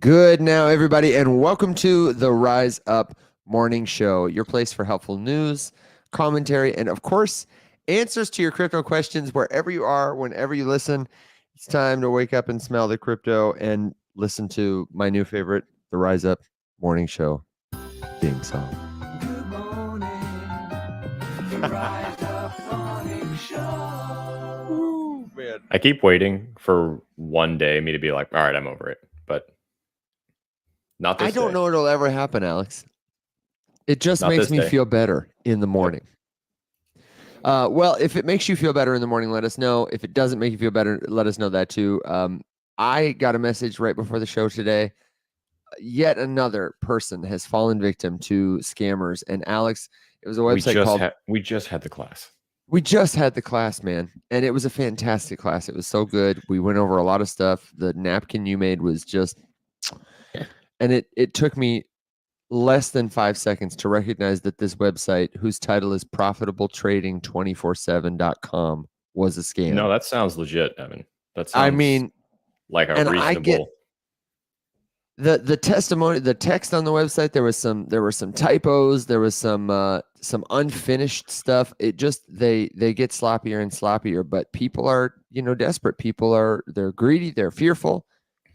Good now, everybody, and welcome to the Rise Up Morning Show, your place for helpful news, commentary, and of course, answers to your crypto questions wherever you are, whenever you listen. It's time to wake up and smell the crypto and listen to my new favorite, the Rise Up Morning Show theme song. Good morning, the Rise Up Morning Show. Ooh, man. I keep waiting for one day me to be like, all right, I'm over it. But not this I don't day. know it'll ever happen, Alex. It just Not makes this me day. feel better in the morning. Well, if it makes you feel better in the morning, let us know. If it doesn't make you feel better, let us know that too. I got a message right before the show today. Yet another person has fallen victim to scammers. And Alex, it was a website called... We just had the class. We just had the class, man. And it was a fantastic class. It was so good. We went over a lot of stuff. The napkin you made was just... And it took me less than 5 seconds to recognize that this website, whose title is profitabletrading247.com, was a scam. No, that sounds legit, Evan. That sounds I mean, like a and reasonable. I get the testimony, the text on the website. There were some typos. There was some unfinished stuff. It just they get sloppier and sloppier. But people are desperate. They're greedy. They're fearful,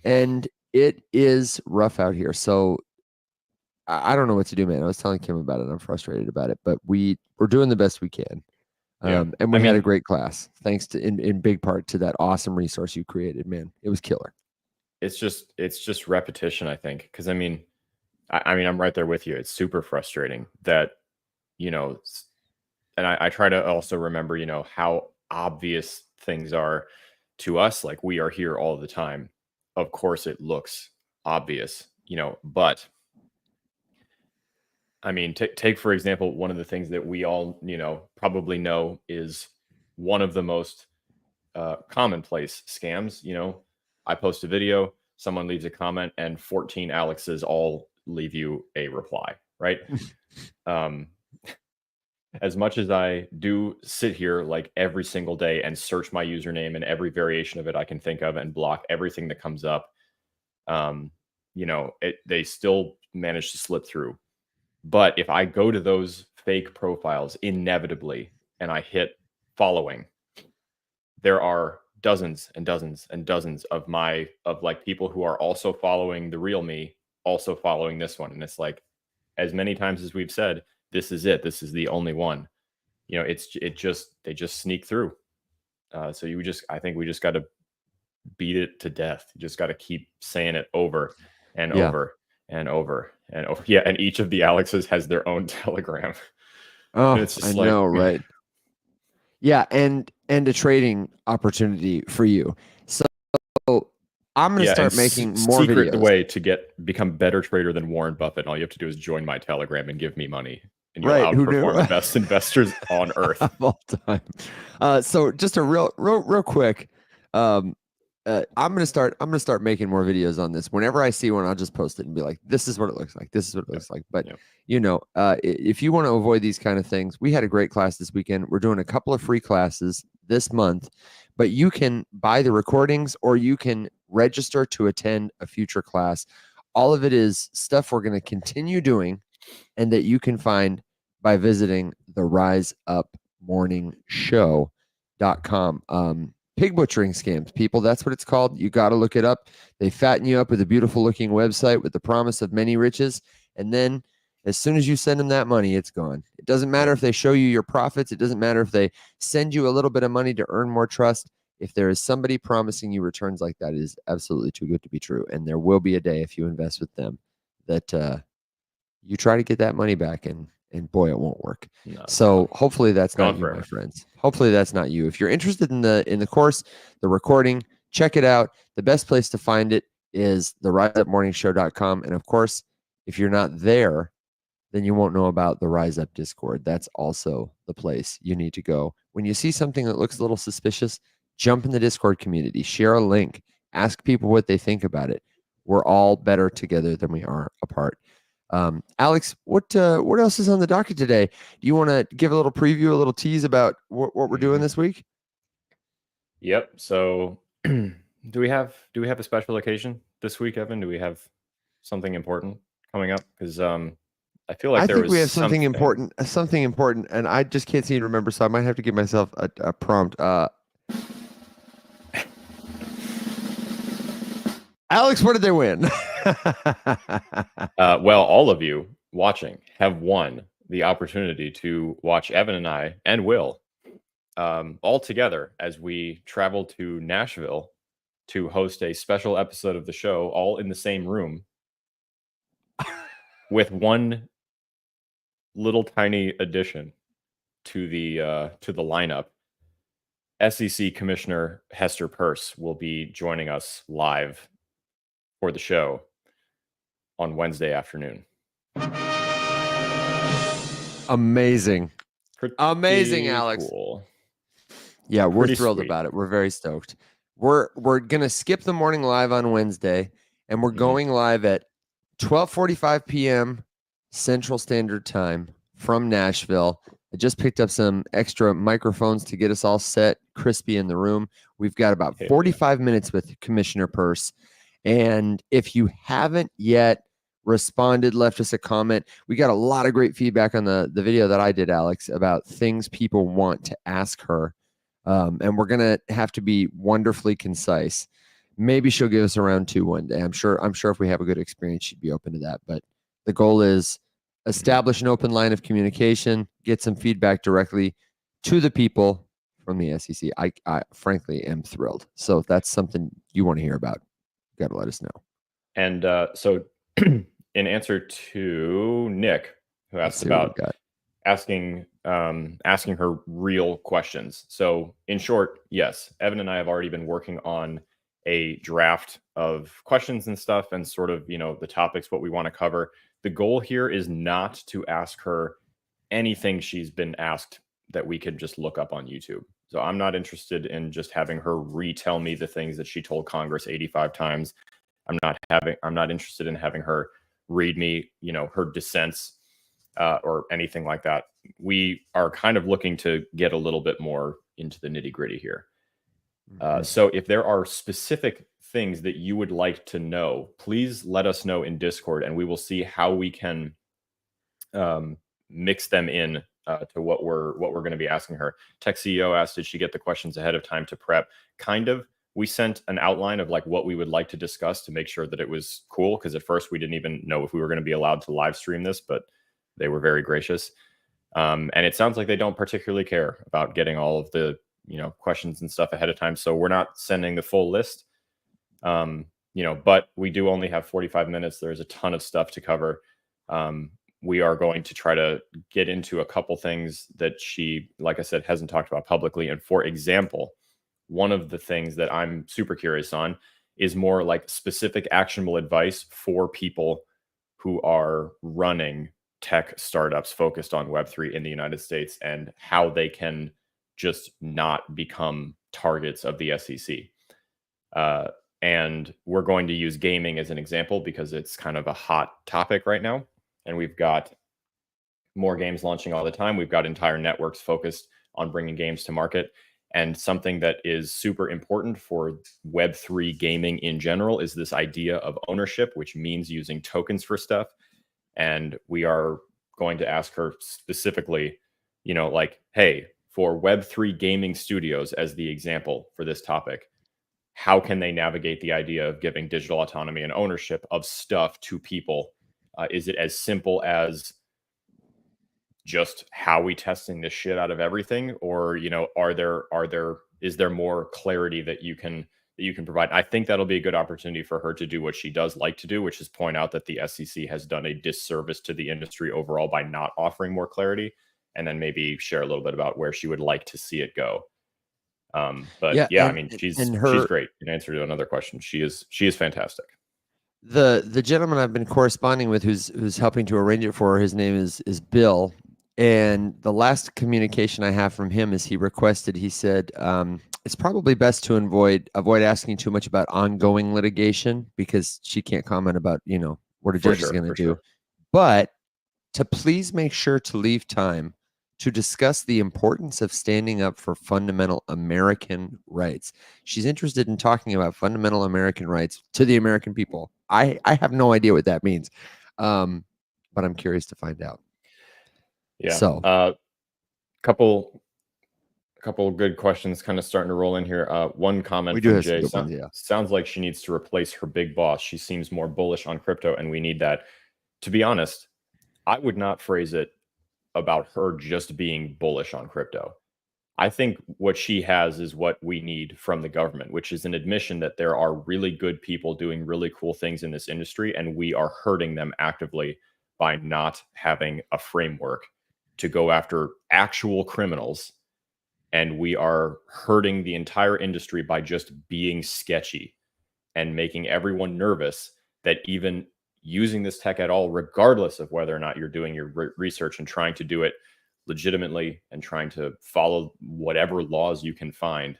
and it is rough out here. So I don't know what to do, man. I was telling Kim about it. I'm frustrated about it, but we're doing the best we can. Yeah. And we had a great class, thanks to in big part to that awesome resource you created, man. It was killer. It's just repetition, I think. Because I'm right there with you. It's super frustrating that, and I try to also remember, how obvious things are to us. Like, we are here all the time. Of course, it looks obvious, but I mean, take for example, one of the things that we all, probably know is one of the most commonplace scams. I post a video, someone leaves a comment, and 14 Alexes all leave you a reply, right? As much as I do sit here like every single day and search my username and every variation of it I can think of and block everything that comes up, they still manage to slip through. But if I go to those fake profiles inevitably and I hit following, there are dozens and dozens and dozens of people who are also following the real me, also following this one. And it's like, as many times as we've said, this is it. This is the only one. They just sneak through. So I think we just got to beat it to death. You just got to keep saying it over and over and over and over. Yeah, and each of the Alexes has their own Telegram. Oh, I know, right? Yeah, and a trading opportunity for you. So I'm going to start making more videos. The way to become better trader than Warren Buffett, and all you have to do is join my Telegram and give me money, and you'll outperform the best investors on earth of all time. So just a real quick. I'm gonna start making more videos on this. Whenever I see one, I'll just post it and be like, "This is what it looks like. This is what it looks like." But if you want to avoid these kind of things, we had a great class this weekend. We're doing a couple of free classes this month, but you can buy the recordings or you can register to attend a future class. All of it is stuff we're going to continue doing, and that you can find by visiting the riseupmorningshow.com. Pig butchering scams, people. That's what it's called. You got to look it up. They fatten you up with a beautiful looking website with the promise of many riches. And then as soon as you send them that money, it's gone. It doesn't matter if they show you your profits. It doesn't matter if they send you a little bit of money to earn more trust. If there is somebody promising you returns like that, it is absolutely too good to be true. And there will be a day if you invest with them that you try to get that money back, and boy, it won't work. No, so hopefully that's not you, my friends. Hopefully that's not you. If you're interested in the course, the recording, check it out. The best place to find it is the riseupmorningshow.com. And of course, if you're not there, then you won't know about the Rise Up Discord. That's also the place you need to go. When you see something that looks a little suspicious, jump in the Discord community, share a link, ask people what they think about it. We're all better together than we are apart. Alex, what else is on the docket today? Do you want to give a little preview, a little tease about what we're doing this week? Yep. So Do we have a special occasion this week, Evan? Do we have something important coming up? Because I feel like I there think was we have something something important, and I just can't seem to remember, so I might have to give myself a prompt. Alex, what did they win? Well, all of you watching have won the opportunity to watch Evan and I and Will all together as we travel to Nashville to host a special episode of the show, all in the same room, with one little tiny addition to the lineup. SEC Commissioner Hester Peirce will be joining us live for the show on Wednesday afternoon. Amazing. Pretty Amazing, Alex. cool. Yeah, we're Pretty thrilled sweet. about it. We're very stoked. We're gonna skip the morning live on Wednesday, and we're Mhm. going live at 12:45 p.m. Central Standard Time from Nashville. I just picked up some extra microphones to get us all set, crispy in the room. We've got about Hell yeah. 45 minutes with Commissioner Peirce. And if you haven't yet responded, left us a comment, we got a lot of great feedback on the video that I did, Alex, about things people want to ask her. And we're going to have to be wonderfully concise. Maybe she'll give us a round 2 one day. I'm sure if we have a good experience, she'd be open to that. But the goal is establish an open line of communication, get some feedback directly to the people from the SEC. I frankly am thrilled. So if that's something you want to hear about, you got to let us know. And so in answer to Nick, who Let's asked see what we about got. asking her real questions. So in short, yes, Evan and I have already been working on a draft of questions and stuff and sort of, the topics, what we want to cover. The goal here is not to ask her anything she's been asked that we could just look up on YouTube. So I'm not interested in just having her retell me the things that she told Congress 85 times. I'm not interested in having her read me, her dissents or anything like that. We are kind of looking to get a little bit more into the nitty gritty here. So if there are specific things that you would like to know, please let us know in Discord, and we will see how we can mix them in to what we're going to be asking her. Tech CEO asked, did she get the questions ahead of time to prep? Kind of. We sent an outline of like what we would like to discuss to make sure that it was cool, because at first we didn't even know if we were going to be allowed to live stream this, but they were very gracious. And it sounds like they don't particularly care about getting all of the questions and stuff ahead of time. So we're not sending the full list. But we do only have 45 minutes. There's a ton of stuff to cover. We are going to try to get into a couple things that she, like I said, hasn't talked about publicly. And for example, one of the things that I'm super curious on is more like specific actionable advice for people who are running tech startups focused on Web3 in the United States, and how they can just not become targets of the SEC. And we're going to use gaming as an example because it's kind of a hot topic right now. And we've got more games launching all the time. We've got entire networks focused on bringing games to market. And something that is super important for Web3 gaming in general is this idea of ownership, which means using tokens for stuff. And we are going to ask her specifically, like, hey, for Web3 gaming studios, as the example for this topic, how can they navigate the idea of giving digital autonomy and ownership of stuff to people? Is it as simple as just how we testing this shit out of everything, or is there more clarity that you can provide? I think that'll be a good opportunity for her to do what she does like to do, which is point out that the SEC has done a disservice to the industry overall by not offering more clarity, and then maybe share a little bit about where she would like to see it go. She's great. In answer to another question, she is fantastic. The gentleman I've been corresponding with, who's helping to arrange it for her, his name is Bill. And the last communication I have from him is he said, it's probably best to avoid asking too much about ongoing litigation, because she can't comment about, what a judge is going to do. Sure. But to please make sure to leave time to discuss the importance of standing up for fundamental American rights. She's interested in talking about fundamental American rights to the American people. I have no idea what that means, but I'm curious to find out. Yeah. So, Couple good questions kind of starting to roll in here. One comment we do from have some Jay. good ones, yeah. Sounds like she needs to replace her big boss. She seems more bullish on crypto, and we need that. To be honest, I would not phrase it about her just being bullish on crypto. I think what she has is what we need from the government, which is an admission that there are really good people doing really cool things in this industry, and we are hurting them actively by not having a framework to go after actual criminals. And we are hurting the entire industry by just being sketchy and making everyone nervous that even using this tech at all, regardless of whether or not you're doing your research and trying to do it legitimately and trying to follow whatever laws you can find,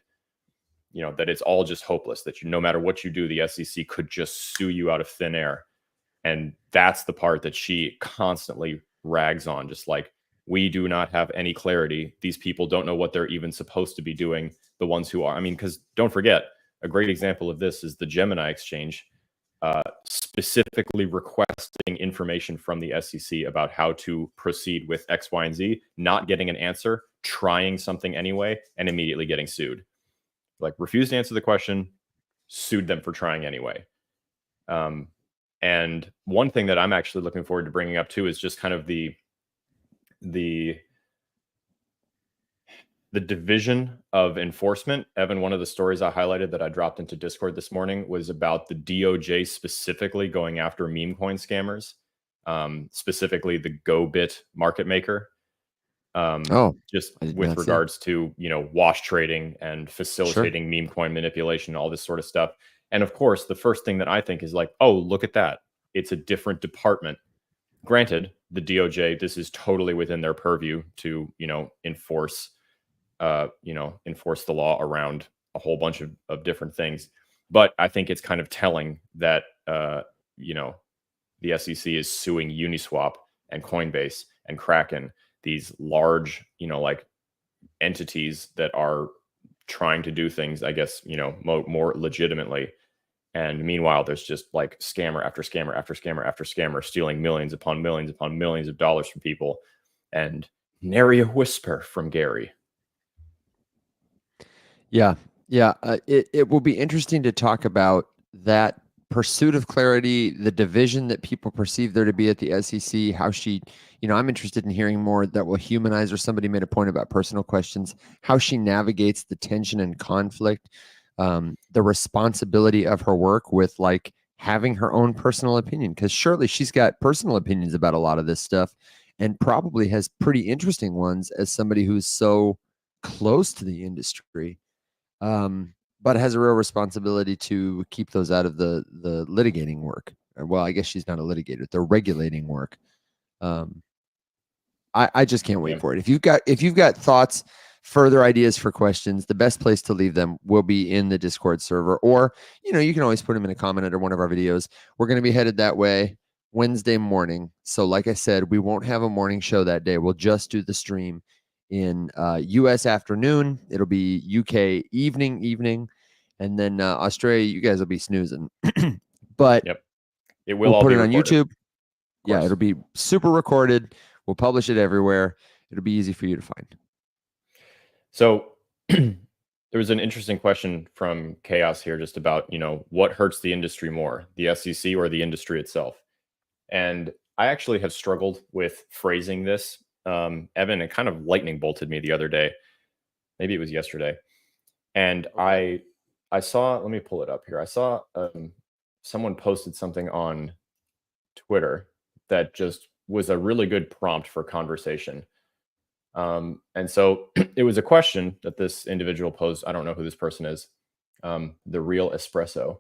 you know, that it's all just hopeless, that no matter what you do, the SEC could just sue you out of thin air. And that's the part that she constantly rags on, just like, we do not have any clarity. These people don't know what they're even supposed to be doing. The ones who are, I mean, because don't forget, a great example of this is the Gemini exchange, specifically requesting information from the SEC about how to proceed with X, Y, and Z, not getting an answer, trying something anyway, and immediately getting sued. Like, refused to answer the question, sued them for trying anyway. And one thing that I'm actually looking forward to bringing up too is just kind of the division of enforcement. Evan, one of the stories I highlighted that I dropped into Discord this morning was about the DOJ specifically going after meme coin scammers, specifically the GoBit market maker. Just with regards to, you know, wash trading and facilitating meme coin manipulation, all this sort of stuff. And of course, the first thing that I think is like, oh, look at that. It's a different department. Granted, the DOJ, this is totally within their purview to, you know, enforce the law around a whole bunch of different things. But I think it's kind of telling that, you know, the SEC is suing Uniswap and Coinbase and Kraken, these large, you know, like entities that are trying to do things, I guess, you know, more legitimately. And meanwhile, there's just like scammer after scammer after scammer after scammer stealing millions upon millions upon millions of dollars from people. And nary a whisper from Gary. Yeah. It will be interesting to talk about that pursuit of clarity, the division that people perceive there to be at the SEC, how she, you know, I'm interested in hearing more that will humanize her. Somebody made a point about personal questions, how she navigates the tension and conflict, the responsibility of her work with like having her own personal opinion, because surely she's got personal opinions about a lot of this stuff and probably has pretty interesting ones as somebody who's so close to the industry, but has a real responsibility to keep those out of the litigating work. Well, I guess she's not a litigator, the regulating work. I just can't wait for it. If you've got thoughts, further ideas for questions, the best place to leave them will be in the Discord server, or, you know, you can always put them in a comment under one of our videos. We're going to be headed that way Wednesday morning. So like I said, we won't have a morning show that day. We'll just do the stream in US afternoon. It'll be UK evening. And then Australia, you guys will be snoozing. But it will we'll all put be it on recorded. YouTube. Yeah, it'll be super recorded. We'll publish it everywhere. It'll be easy for you to find. So there was an interesting question from Chaos here just about, you know, what hurts the industry more, the SEC or the industry itself? And I actually have struggled with phrasing this. Evan, it kind of lightning bolted me the other day. Maybe it was yesterday. And I saw, let me pull it up here. I saw someone posted something on Twitter that just was a really good prompt for conversation. And so it was a question that this individual posed. I don't know who this person is. The Real Espresso.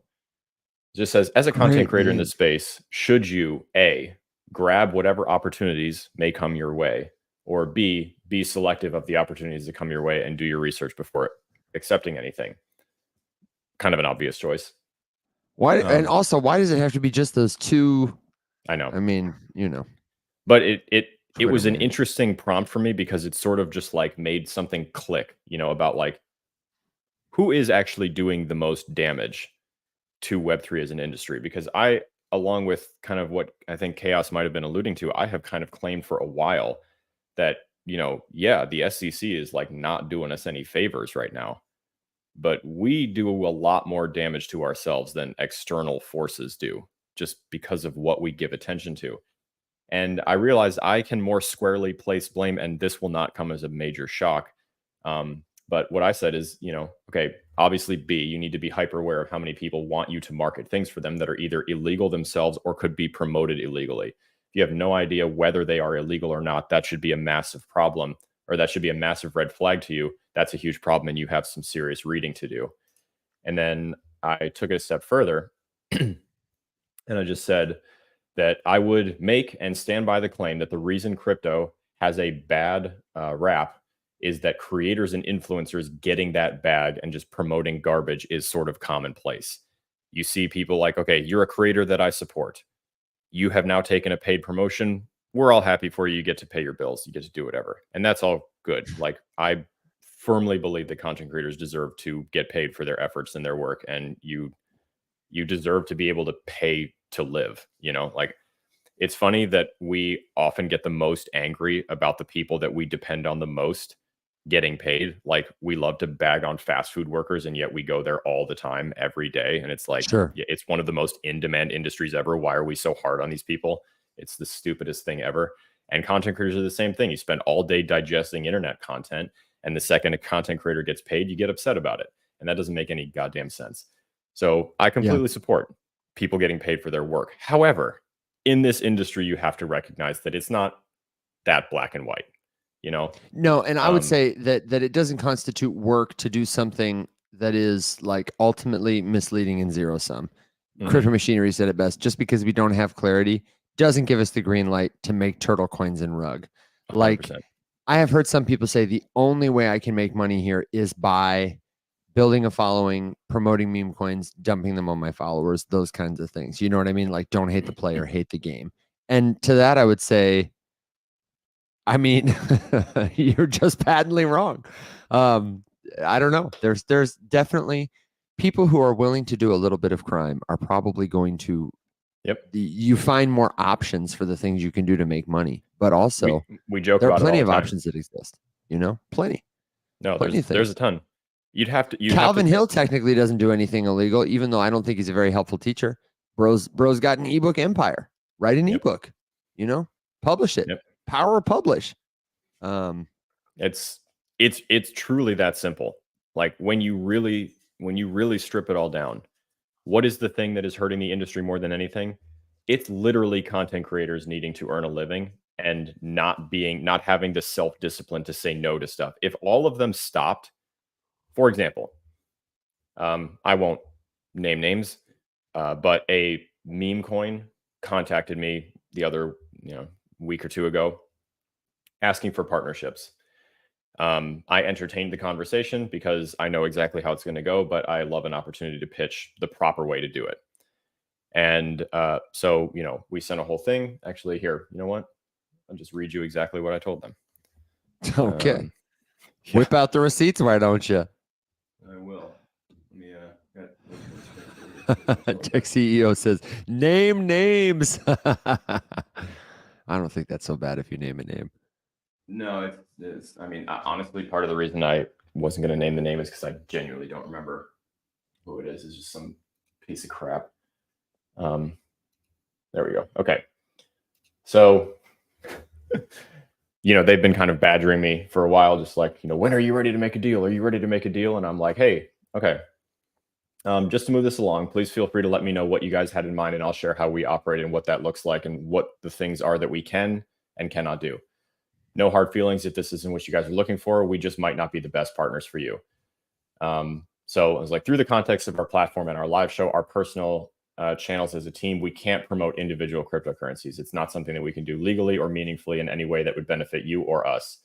It just says, as a content creator in this space, should you A, grab whatever opportunities may come your way, or B, be selective of the opportunities that come your way and do your research before accepting anything? Kind of an obvious choice. Why? And also, why does it have to be just those two? I know. I mean, you know. But it it was Twitter, an man. interesting prompt for me because it sort of just like made something click, about like who is actually doing the most damage to Web3 as an industry. Because I, along with kind of what I think Chaos might have been alluding to, I have kind of claimed for a while that, yeah, the SEC is like not doing us any favors right now, but we do a lot more damage to ourselves than external forces do, just because of what we give attention to. And I realized I can more squarely place blame, and this will not come as a major shock. But what I said is, okay, obviously, B, you need to be hyper aware of how many people want you to market things for them that are either illegal themselves or could be promoted illegally. If you have no idea whether they are illegal or not, that should be a massive problem, or that should be a massive red flag to you. That's a huge problem, and you have some serious reading to do. And then I took it a step further, and I just said that I would make and stand by the claim that the reason crypto has a bad rap is that creators and influencers getting that bag and just promoting garbage is sort of commonplace. You see people like, okay, you're a creator that I support. You have now taken a paid promotion. We're all happy for you. You get to pay your bills. You get to do whatever. And that's all good. Like, I firmly believe that content creators deserve to get paid for their efforts and their work. And you deserve to be able to pay to live. Like, it's funny that we often get the most angry about the people that we depend on the most getting paid. Like, we love to bag on fast food workers, and yet we go there all the time, every day. And it's like, Sure. yeah, it's one of the most in-demand industries ever. Why are we so hard on these people? It's the stupidest thing ever. And content creators are the same thing. You spend all day digesting internet content, and the second a content creator gets paid, you get upset about it. And that doesn't make any goddamn sense. So I completely support people getting paid for their work. However, in this industry, you have to recognize that it's not that black and white, No, and I would say that it doesn't constitute work to do something that is like ultimately misleading and zero sum. Crypto Machinery said it best. Just because we don't have clarity doesn't give us the green light to make turtle coins and rug. 100%. Like, I have heard some people say the only way I can make money here is by building a following, promoting meme coins, dumping them on my followers, those kinds of things. You know what I mean? Like, don't hate the player, hate the game. And to that, I would say, I mean, you're just patently wrong. I don't know. There's definitely people who are willing to do a little bit of crime are probably going to. Yep. You find more options for the things you can do to make money, but also we joke there are about plenty it of all the time. options that exist. Plenty. No, plenty there's a ton. Calvin Hill technically doesn't do anything illegal, even though I don't think he's a very helpful teacher. Bro's got an ebook empire. Write an ebook. Publish it. Yep. Power publish. It's truly that simple. Like, when you really strip it all down, what is the thing that is hurting the industry more than anything? It's literally content creators needing to earn a living and not having the self-discipline to say no to stuff. If all of them stopped, for example, I won't name names, but a meme coin contacted me the other week or two ago asking for partnerships. I entertained the conversation because I know exactly how it's going to go, but I love an opportunity to pitch the proper way to do it. And so, we sent a whole thing. Actually, here, you know what? I'll just read you exactly what I told them. Okay. Whip out the receipts, why don't you? I will. Tech CEO says, name names. I don't think that's so bad if you name a name. No, it's I mean, honestly, part of the reason I wasn't going to name the name is because I genuinely don't remember who it is. It's just some piece of crap. There we go. Okay. So, they've been kind of badgering me for a while, just like, when are you ready to make a deal? Are you ready to make a deal? And I'm like, hey, okay. Just to move this along, please feel free to let me know what you guys had in mind, and I'll share how we operate and what that looks like and what the things are that we can and cannot do. No hard feelings if this isn't what you guys are looking for. We just might not be the best partners for you. So I was like, through the context of our platform and our live show, our personal channels as a team, we can't promote individual cryptocurrencies. It's not something that we can do legally or meaningfully in any way that would benefit you or us.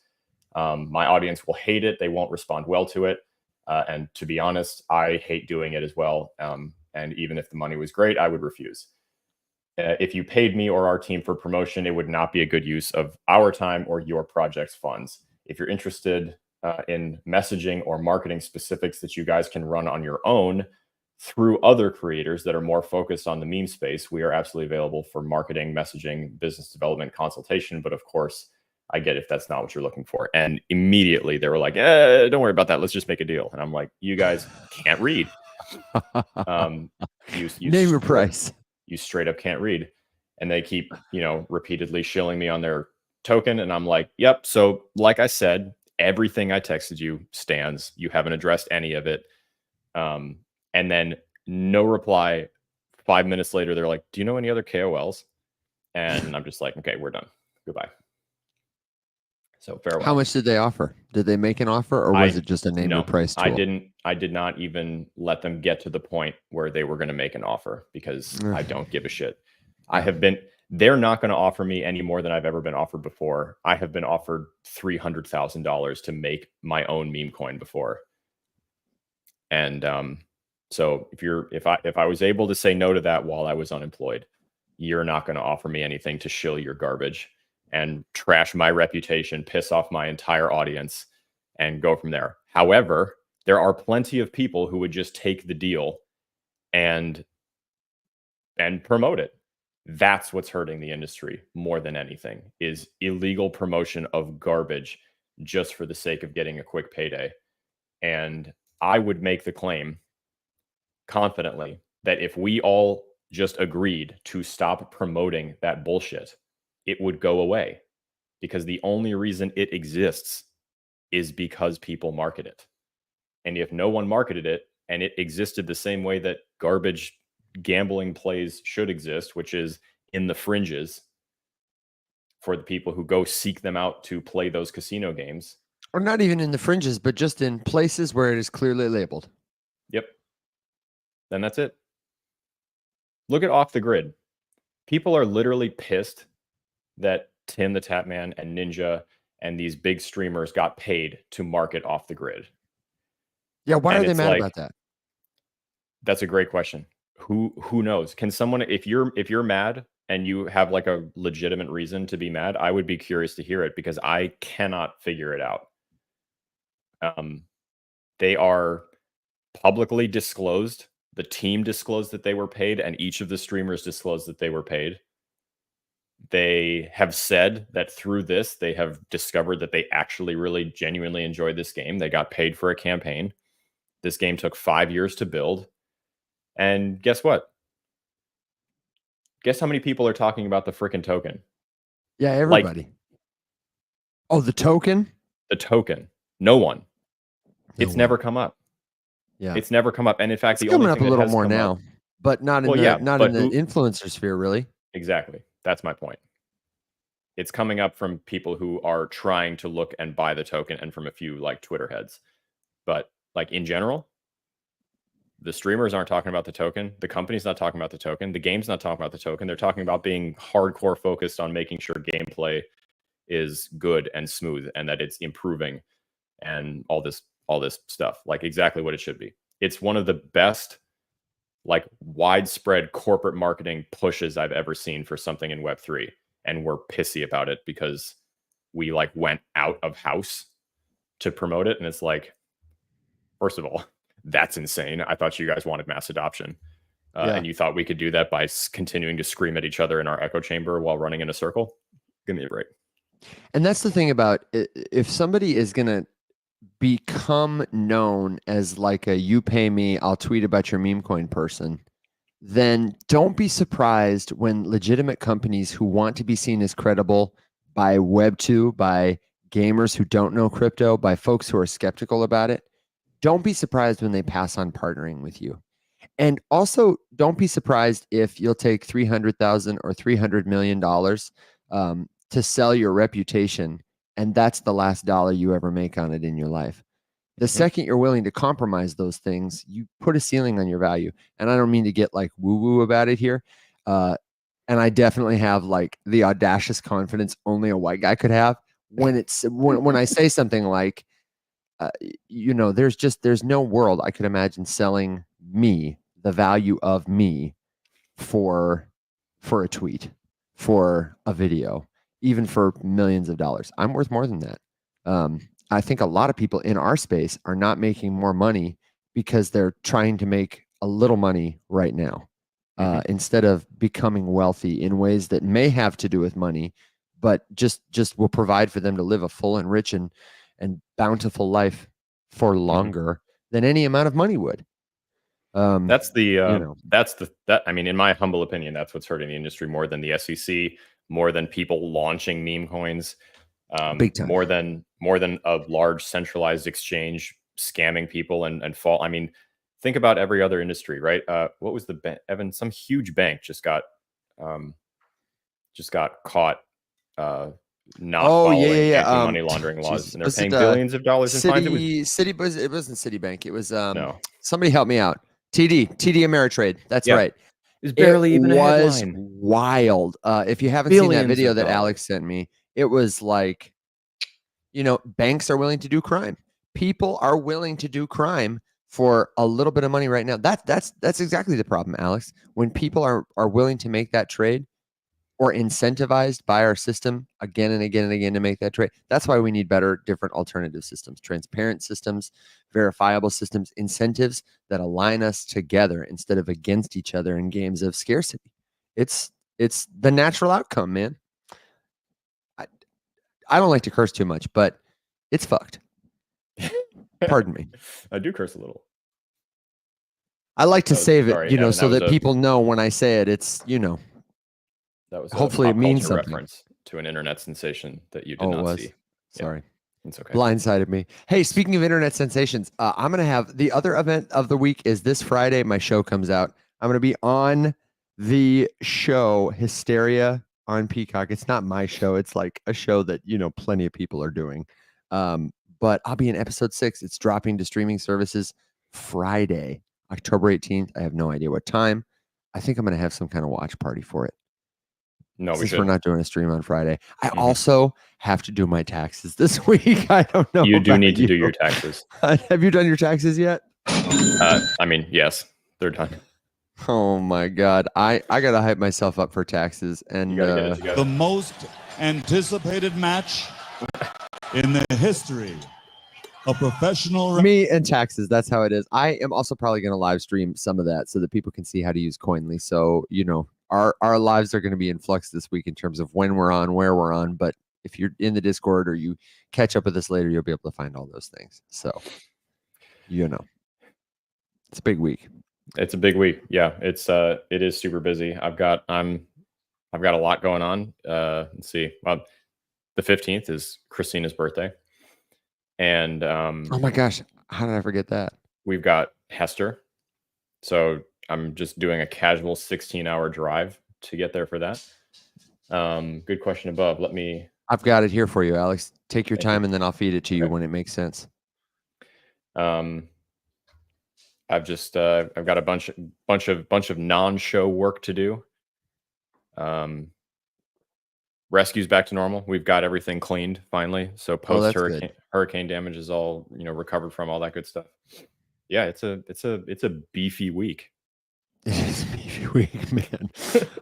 My audience will hate it. They won't respond well to it. And to be honest, I hate doing it as well. And even if the money was great, I would refuse. If you paid me or our team for promotion, it would not be a good use of our time or your project's funds. If you're interested in messaging or marketing specifics that you guys can run on your own through other creators that are more focused on the meme space, we are absolutely available for marketing, messaging, business development, consultation. But of course, I get if that's not what you're looking for. And immediately they were like, don't worry about that. Let's just make a deal. And I'm like, you guys can't read. You Name your price. You straight up can't read. And they keep, repeatedly shilling me on their token. And I'm like, yep. So like I said, everything I texted you stands. You haven't addressed any of it. And then no reply. 5 minutes later, they're like, do you know any other KOLs? And I'm just like, okay, we're done. Goodbye. So farewell. How much did they offer? Did they make an offer, or was it just a name your price tool? I did not even let them get to the point where they were going to make an offer, because I don't give a shit. They're not going to offer me any more than I've ever been offered before. I have been offered $300,000 to make my own meme coin before. And so if I was able to say no to that while I was unemployed, you're not going to offer me anything to shill your garbage and trash my reputation, piss off my entire audience, and go from there. However, there are plenty of people who would just take the deal and promote it. That's what's hurting the industry more than anything, is illegal promotion of garbage just for the sake of getting a quick payday. And I would make the claim confidently that if we all just agreed to stop promoting that bullshit, it would go away, because the only reason it exists is because people market it. And if no one marketed it and it existed the same way that garbage gambling plays should exist, which is in the fringes for the people who go seek them out to play those casino games. Or not even in the fringes, but just in places where it is clearly labeled. Yep. Then that's it. Look at Off the Grid. People are literally pissed that Tim the Tatman and Ninja and these big streamers got paid to market Off the Grid. Yeah, why are they mad about that? That's a great question. Who knows? Can someone, if you're mad and you have like a legitimate reason to be mad, I would be curious to hear it, because I cannot figure it out. They are publicly disclosed. The team disclosed that they were paid, and each of the streamers disclosed that they were paid. They have said that through this, they have discovered that they actually really genuinely enjoyed this game. They got paid for a campaign. This game took 5 years to build. And guess what? Guess how many people are talking about the freaking token? Yeah, everybody. The token? The token. No one. No It's one. never come up. Yeah. It's never come up. And in fact, It's the only coming up thing a that little has more come now, up, but not in the influencer sphere, really. Exactly. That's my point. It's coming up from people who are trying to look and buy the token, and from a few like Twitter heads. But like in general, the streamers aren't talking about the token. The company's not talking about the token. The game's not talking about the token. They're talking about being hardcore focused on making sure gameplay is good and smooth, and that it's improving, and all this stuff, like exactly what it should be. It's one of the best like widespread corporate marketing pushes I've ever seen for something in Web3. And we're pissy about it because we like went out of house to promote it. And it's like, first of all, that's insane. I thought you guys wanted mass adoption. And you thought we could do that by continuing to scream at each other in our echo chamber while running in a circle. Give me a break. And that's the thing about it. If somebody is going to become known as like a you pay me, I'll tweet about your meme coin person, then don't be surprised when legitimate companies who want to be seen as credible by Web2, by gamers who don't know crypto, by folks who are skeptical about it, don't be surprised when they pass on partnering with you. And also, don't be surprised if you'll take $300,000 or $300 million to sell your reputation, and that's the last dollar you ever make on it in your life. The second you're willing to compromise those things, you put a ceiling on your value. And I don't mean to get like woo-woo about it here. And I definitely have like the audacious confidence only a white guy could have when it's when I say something like, there's no world I could imagine selling me, the value of me, for for a tweet, for a video, even for millions of dollars. I'm worth more than that. I think a lot of people in our space are not making more money because they're trying to make a little money right now, instead of becoming wealthy in ways that may have to do with money, but just will provide for them to live a full and rich and bountiful life for longer than any amount of money would. That's that. I mean, in my humble opinion, that's what's hurting the industry more than the SEC, more than people launching meme coins, Big time. more than a large centralized exchange scamming people and fall. I mean, think about every other industry, right? What was the Evan? Some huge bank just got caught not following anti-money laundering laws, Jesus. and they're Was paying it, billions of dollars in fines. It wasn't Citibank. It was No. somebody help me out. TD Ameritrade. That's Yeah. right. It's barely even a was headline. wild. If you haven't seen that Billions video of that dollars. Alex sent me, it was like, banks are willing to do crime. People are willing to do crime for a little bit of money right now. That's exactly the problem, Alex. When people are willing to make that trade, or incentivized by our system again and again and again to make that trade. That's why we need better, different alternative systems, transparent systems, verifiable systems, incentives that align us together instead of against each other in games of scarcity. It's the natural outcome, man. I don't like to curse too much, but it's fucked. Pardon me. I do curse a little. I like to save it, Evan, so that people know when I say it, it's, that was hopefully it means something. Reference to an internet sensation that you did Oh, it not was. see. Sorry. Yeah, it's okay. Blindsided me. Hey, speaking of internet sensations, I'm going to have the other event of the week is this Friday. My show comes out. I'm going to be on the show Hysteria on Peacock. It's not my show. It's like a show that, plenty of people are doing. But I'll be in episode 6. It's dropping to streaming services Friday, October 18th. I have no idea what time. I think I'm going to have some kind of watch party for it. No, Since we're not doing a stream on Friday. I Mhm. also have to do my taxes this week. I don't know. You do about need to do your taxes. Have you done your taxes yet? I mean, yes, they're done. Oh my God. I gotta hype myself up for taxes. And You gotta get it together. The most anticipated match in the history of professional. me and taxes, that's how it is. I am also probably gonna live stream some of that so that people can see how to use Coinly. So, our lives are going to be in flux this week in terms of when we're on, where we're on. But if you're in the Discord or you catch up with us later, you'll be able to find all those things. So, it's a big week. It's a big week. Yeah, it is super busy. I've got a lot going on. Let's see. Well, the 15th is Christina's birthday, and Oh my gosh, how did I forget that? we've got Hester. So I'm just doing a casual 16-hour drive to get there for that. Good question above. I've got it here for you, Alex. Take your Thank time you. and then I'll feed it to you Okay. when it makes sense. I've got a bunch of non-show work to do. Rescue's back to normal. We've got everything cleaned finally. So post hurricane damage is all recovered from, all that good stuff. Yeah, it's a beefy week. It is a beefy week, man.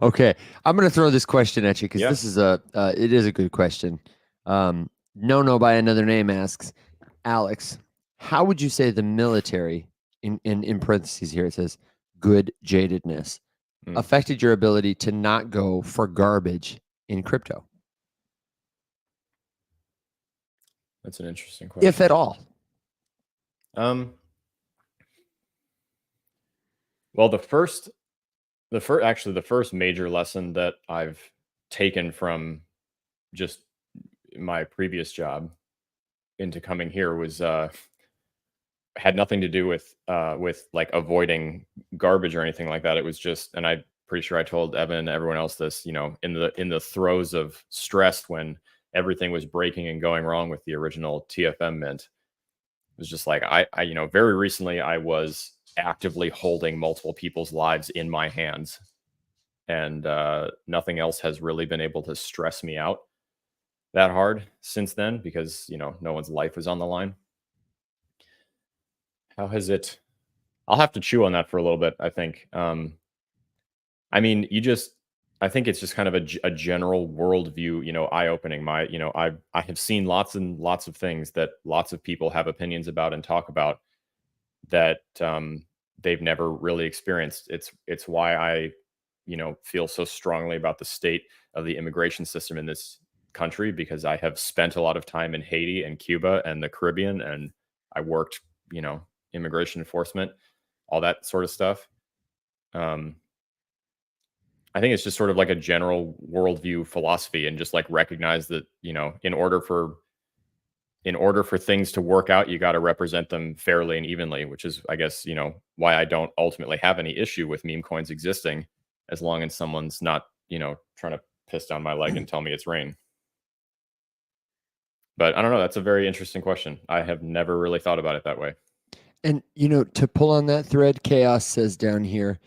Okay, I'm gonna throw this question at you because this is it is a good question. No by another name asks, Alex, how would you say the military, in parentheses here it says good jadedness, affected your ability to not go for garbage in crypto? That's an interesting question. If at all. Well, the first major lesson that I've taken from just my previous job into coming here was had nothing to do with like avoiding garbage or anything like that. It was just, and I'm pretty sure I told Evan and everyone else this, in the throes of stress when everything was breaking and going wrong with the original TFM mint. It was just like I very recently I was actively holding multiple people's lives in my hands, and nothing else has really been able to stress me out that hard since then, because no one's life is on the line. How has it? I'll have to chew on that for a little bit, I think. I mean, I think it's just kind of a general worldview, eye-opening. I have seen lots and lots of things that lots of people have opinions about and talk about that they've never really experienced. It's why I, feel so strongly about the state of the immigration system in this country, because I have spent a lot of time in Haiti and Cuba and the Caribbean, and I worked, immigration enforcement, all that sort of stuff. I think it's just sort of like a general worldview philosophy, and just like recognize that, in order for things to work out, you got to represent them fairly and evenly, which is, I guess, why I don't ultimately have any issue with meme coins existing, as long as someone's not, trying to piss down my leg and tell me it's rain. But I don't know. That's a very interesting question. I have never really thought about it that way. And, to pull on that thread, Chaos says down here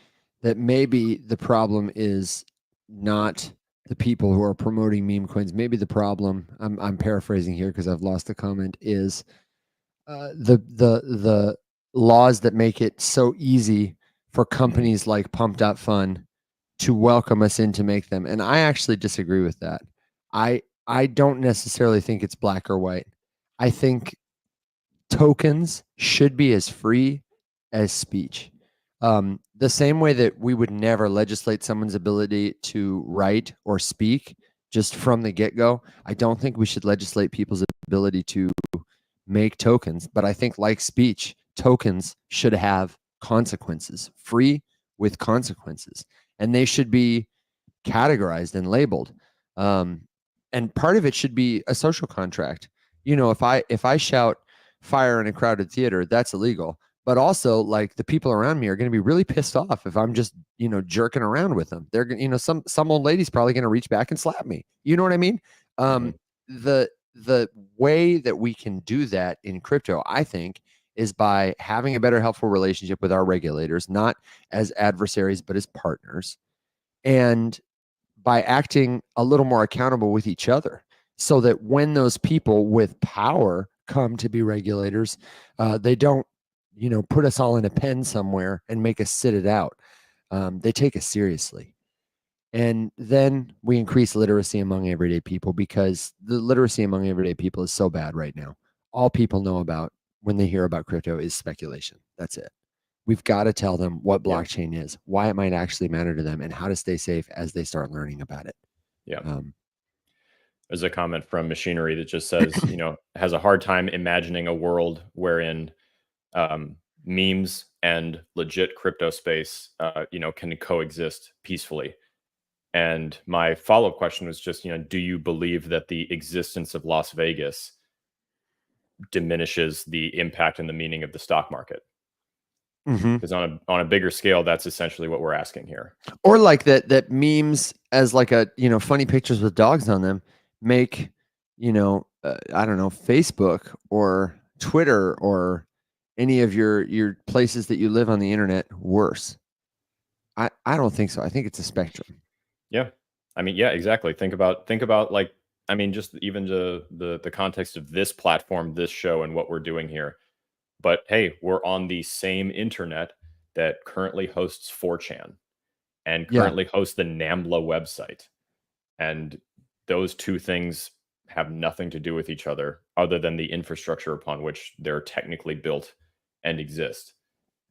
that maybe the problem is not the people who are promoting meme coins. Maybe the problem, I'm paraphrasing here because I've lost the comment, is the laws that make it so easy for companies like Pump.Fun to welcome us in to make them. And I actually disagree with that. I don't necessarily think it's black or white. I think tokens should be as free as speech. The same way that we would never legislate someone's ability to write or speak just from the get-go, I don't think we should legislate people's ability to make tokens. But I think, like speech, tokens should have consequences, free with consequences, and they should be categorized and labeled. And part of it should be a social contract. If I shout fire in a crowded theater, that's illegal. But also, like, the people around me are going to be really pissed off if I'm just, jerking around with them. They're, some old lady's probably going to reach back and slap me. You know what I mean? The way that we can do that in crypto, I think, is by having a better, helpful relationship with our regulators, not as adversaries, but as partners, and by acting a little more accountable with each other, so that when those people with power come to be regulators, they don't, put us all in a pen somewhere and make us sit it out. They take us seriously. And then we increase literacy among everyday people, because the literacy among everyday people is so bad right now. All people know about when they hear about crypto is speculation. That's it. We've got to tell them what blockchain is, why it might actually matter to them, and how to stay safe as they start learning about it. Yeah. There's a comment from Machinery that just says, has a hard time imagining a world wherein memes and legit crypto space, can coexist peacefully. And my follow-up question was just, do you believe that the existence of Las Vegas diminishes the impact and the meaning of the stock market? Because on a bigger scale, that's essentially what we're asking here. Or like that memes as like a, funny pictures with dogs on them make, I don't know, Facebook or Twitter or any of your places that you live on the internet worse. I don't think so. I think it's a spectrum. Yeah. I mean, yeah, exactly. Think about like, just even the context of this platform, this show, and what we're doing here. But hey, we're on the same internet that currently hosts 4chan and currently hosts the NAMBLA website. And those two things have nothing to do with each other than the infrastructure upon which they're technically built and exist.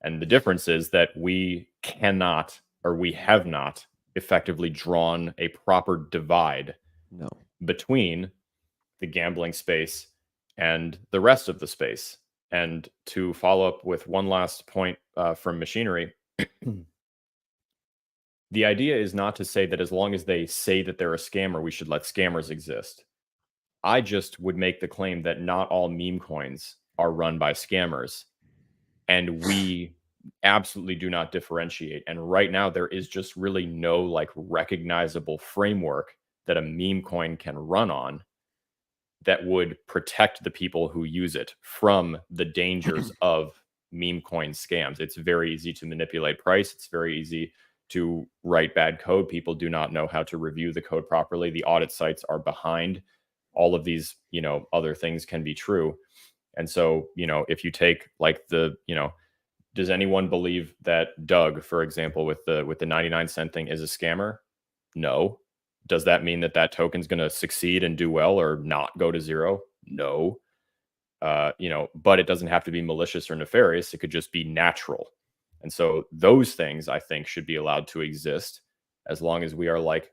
And the difference is that we cannot, or we have not, effectively drawn a proper divide between the gambling space and the rest of the space. And to follow up with one last point from Machinery, the idea is not to say that as long as they say that they're a scammer, we should let scammers exist. I just would make the claim that not all meme coins are run by scammers, and we absolutely do not differentiate. And right now, there is just really no like recognizable framework that a meme coin can run on that would protect the people who use it from the dangers of meme coin scams. It's very easy to manipulate price. It's very easy to write bad code. People do not know how to review the code properly. The audit sites are behind. All of these, other things can be true. And so, if you take like does anyone believe that Doug, for example, with the 99 cent thing is a scammer? No. Does that mean that that token's going to succeed and do well or not go to zero? No. But it doesn't have to be malicious or nefarious. It could just be natural. And so those things I think should be allowed to exist as long as we are like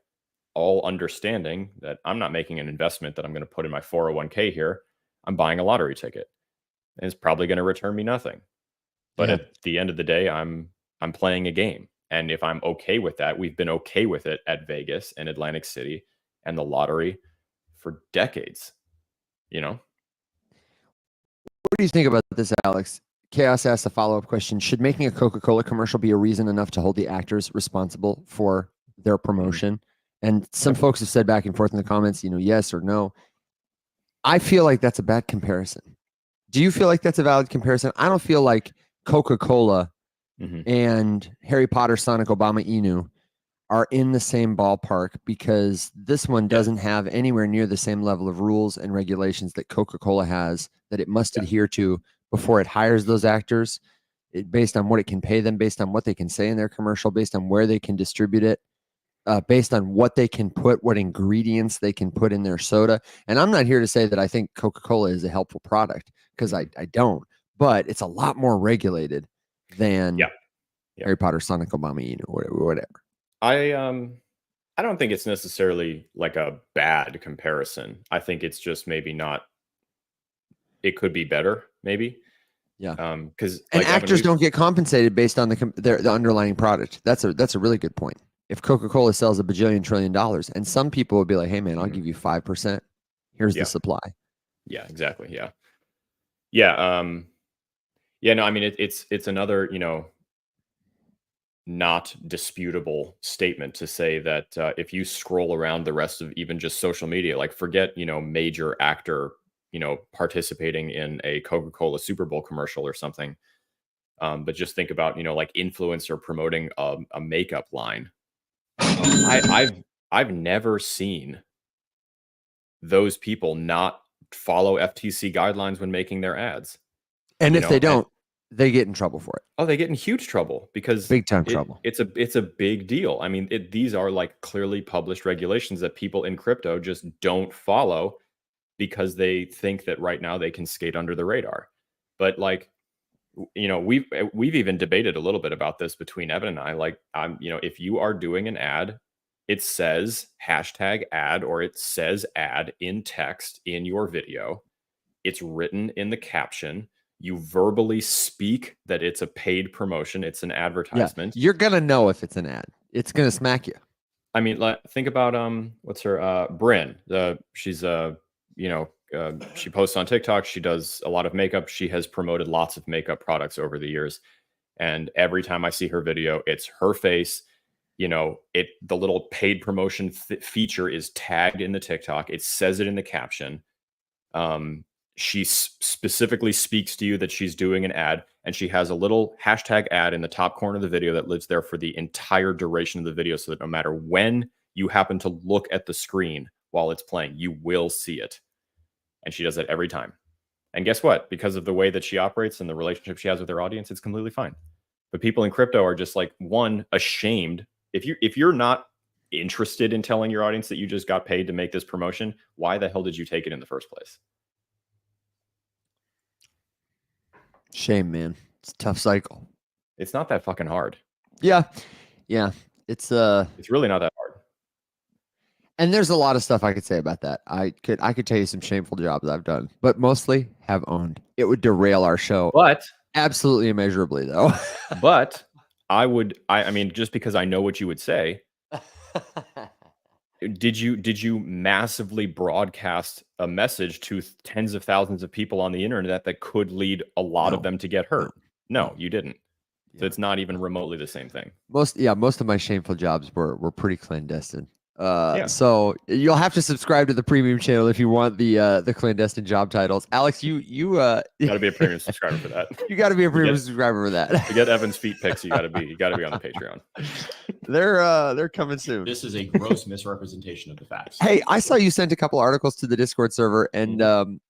all understanding that I'm not making an investment that I'm going to put in my 401k here. I'm buying a lottery ticket and it's probably going to return me nothing. But Yeah. at the end of the day, I'm playing a game. And if I'm okay with that, we've been okay with it at Vegas and Atlantic City and the lottery for decades, What do you think about this, Alex? Chaos asked a follow-up question. Should making a Coca-Cola commercial be a reason enough to hold the actors responsible for their promotion? And some folks have said back and forth in the comments, yes or no. I feel like that's a bad comparison. Do you feel like that's a valid comparison? I don't feel like Coca-Cola and Harry Potter, Sonic, Obama, Inu are in the same ballpark, because this one doesn't have anywhere near the same level of rules and regulations that Coca-Cola has that it must adhere to before it hires those actors, based on what it can pay them, based on what they can say in their commercial, based on where they can distribute it, based on what they can put, what ingredients they can put in their soda. And I'm not here to say that I think Coca-Cola is a helpful product, because I don't, but it's a lot more regulated than Harry Potter, Sonic, Obama, whatever. I don't think it's necessarily like a bad comparison. I think it's just maybe not. It could be better, maybe. Yeah. Because actors don't get compensated based on the underlying product. That's a really good point. If Coca-Cola sells $1 bajillion trillion, and some people would be like, "Hey, man, I'll give you 5%. Here's the supply." Yeah. Exactly. Yeah. Yeah. No. I mean, it's another not disputable statement to say that if you scroll around the rest of even just social media, like forget major actor participating in a Coca-Cola Super Bowl commercial or something, but just think about like influencer promoting a makeup line. I've never seen those people not follow FTC guidelines when making their ads, and if they don't, they get in trouble for it. Oh, they get in huge trouble, because big time trouble. It's a big deal. I mean, these are like clearly published regulations that people in crypto just don't follow because they think that right now they can skate under the radar. But like, we've even debated a little bit about this between Evan and I. Like, if you are doing an ad, it says #ad or it says ad in text in your video. It's written in the caption. You verbally speak that it's a paid promotion. It's an advertisement. Yeah, you're going to know if it's an ad. It's going to smack you. I mean, think about, what's her, Bryn. She's, she posts on TikTok. She does a lot of makeup. She has promoted lots of makeup products over the years. And every time I see her video, it's her face. The little paid promotion feature is tagged in the TikTok. It says it in the caption. She specifically speaks to you that she's doing an ad, and she has a little #ad in the top corner of the video that lives there for the entire duration of the video, so that no matter when you happen to look at the screen while it's playing, you will see it. And she does that every time. And guess what? Because of the way that she operates and the relationship she has with her audience, it's completely fine. But people in crypto are just like, one, ashamed. If you're not interested in telling your audience that you just got paid to make this promotion, why the hell did you take it in the first place? Shame, man. It's a tough cycle. It's not that fucking hard. Yeah. It's really not that hard. And there's a lot of stuff I could say about that. I could tell you some shameful jobs I've done, but mostly have owned. It would derail our show. But absolutely immeasurably, though. But I mean, just because I know what you would say, did you massively broadcast a message to tens of thousands of people on the internet that could lead a lot of them to get hurt? No, you didn't. So it's not even remotely the same thing. Most of my shameful jobs were pretty clandestine. So you'll have to subscribe to the premium channel if you want the clandestine job titles. Alex, you got to be a premium subscriber for that. You got to be a premium subscriber for that. To get Evan's feet pics, you got to be on the Patreon. They're coming soon. This is a gross misrepresentation of the facts. Hey, I saw you sent a couple articles to the Discord server, and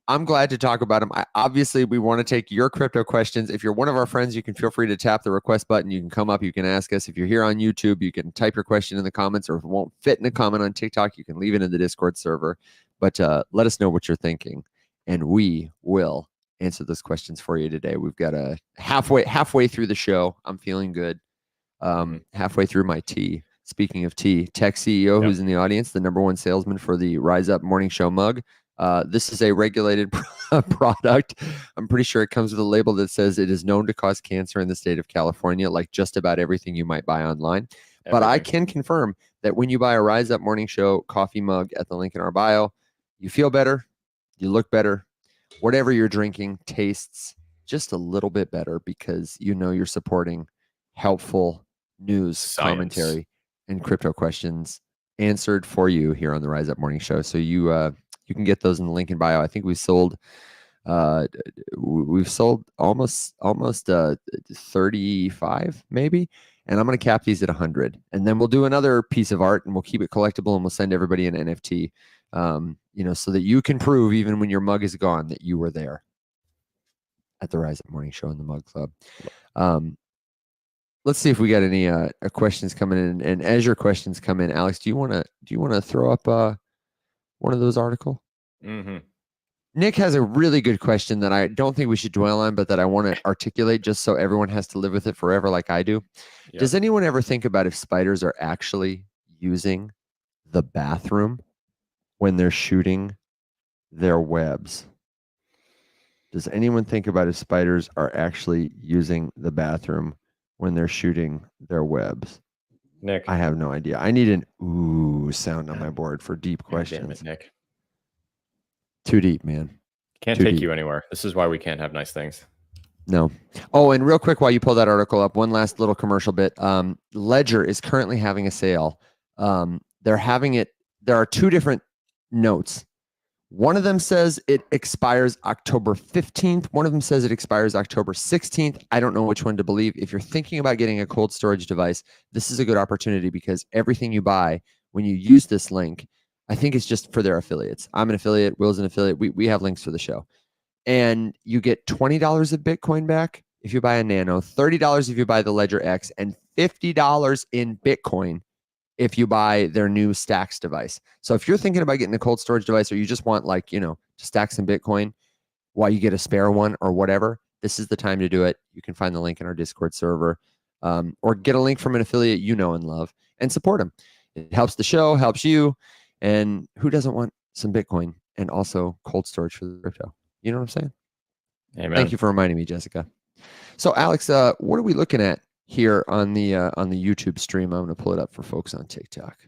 I'm glad to talk about them. Obviously, we want to take your crypto questions. If you're one of our friends, you can feel free to tap the request button. You can come up, you can ask us. If you're here on YouTube, you can type your question in the comments, or if it won't fit in a comment on TikTok, you can leave it in the Discord server. But let us know what you're thinking, and we will answer those questions for you today. We've got a halfway through the show. I'm feeling good. Halfway through my tea. Speaking of tea, Tech CEO, who's in the audience, the #1 salesman for the Rise Up Morning Show mug. This is a regulated product. I'm pretty sure it comes with a label that says it is known to cause cancer in the state of California, like just about everything you might buy online. But I can confirm that when you buy a Rise Up Morning Show coffee mug at the link in our bio, you feel better, you look better, whatever you're drinking tastes just a little bit better, because you know you're supporting helpful news, commentary, and crypto questions answered for you here on the Rise Up Morning Show. So you can get those in the link in bio. I think we've sold almost 35 maybe, and I'm going to cap these at 100, and then we'll do another piece of art and we'll keep it collectible, and we'll send everybody an NFT, so that you can prove, even when your mug is gone, that you were there at the Rise Up Morning Show in the Mug Club. Let's see if we got any questions coming in. And as your questions come in, Alex, do you want to throw up one of those articles? Nick has a really good question that I don't think we should dwell on, but that I want to articulate just so everyone has to live with it forever, like I do. Yep. Does anyone ever think about if spiders are actually using the bathroom when they're shooting their webs? Does anyone think about if spiders are actually using the bathroom when they're shooting their webs? Nick, I have no idea. I need an ooh sound on my board for deep questions. Damn it, Nick. Too deep, man. Can't take you anywhere. This is why we can't have nice things. No. Oh, and real quick, while you pull that article up, one last little commercial bit. Ledger is currently having a sale. They're having it. There are two different notes. One of them says it expires October 15th. One of them says it expires October 16th. I don't know which one to believe. If you're thinking about getting a cold storage device, this is a good opportunity, because everything you buy when you use this link, I think it's just for their affiliates. I'm an affiliate. Will's an affiliate. We have links for the show. And you get $20 of Bitcoin back if you buy a Nano, $30 if you buy the Ledger X, and $50 in Bitcoin if you buy their new Stacks device. So if you're thinking about getting a cold storage device, or you just want, to stack some Bitcoin while you get a spare one or whatever, this is the time to do it. You can find the link in our Discord server, or get a link from an affiliate you know and love, and support them. It helps the show, helps you, and who doesn't want some Bitcoin and also cold storage for the crypto? You know what I'm saying? Amen. Thank you for reminding me, Jessica. So Alex, what are we looking at here on the YouTube stream? I'm going to pull it up for folks on TikTok.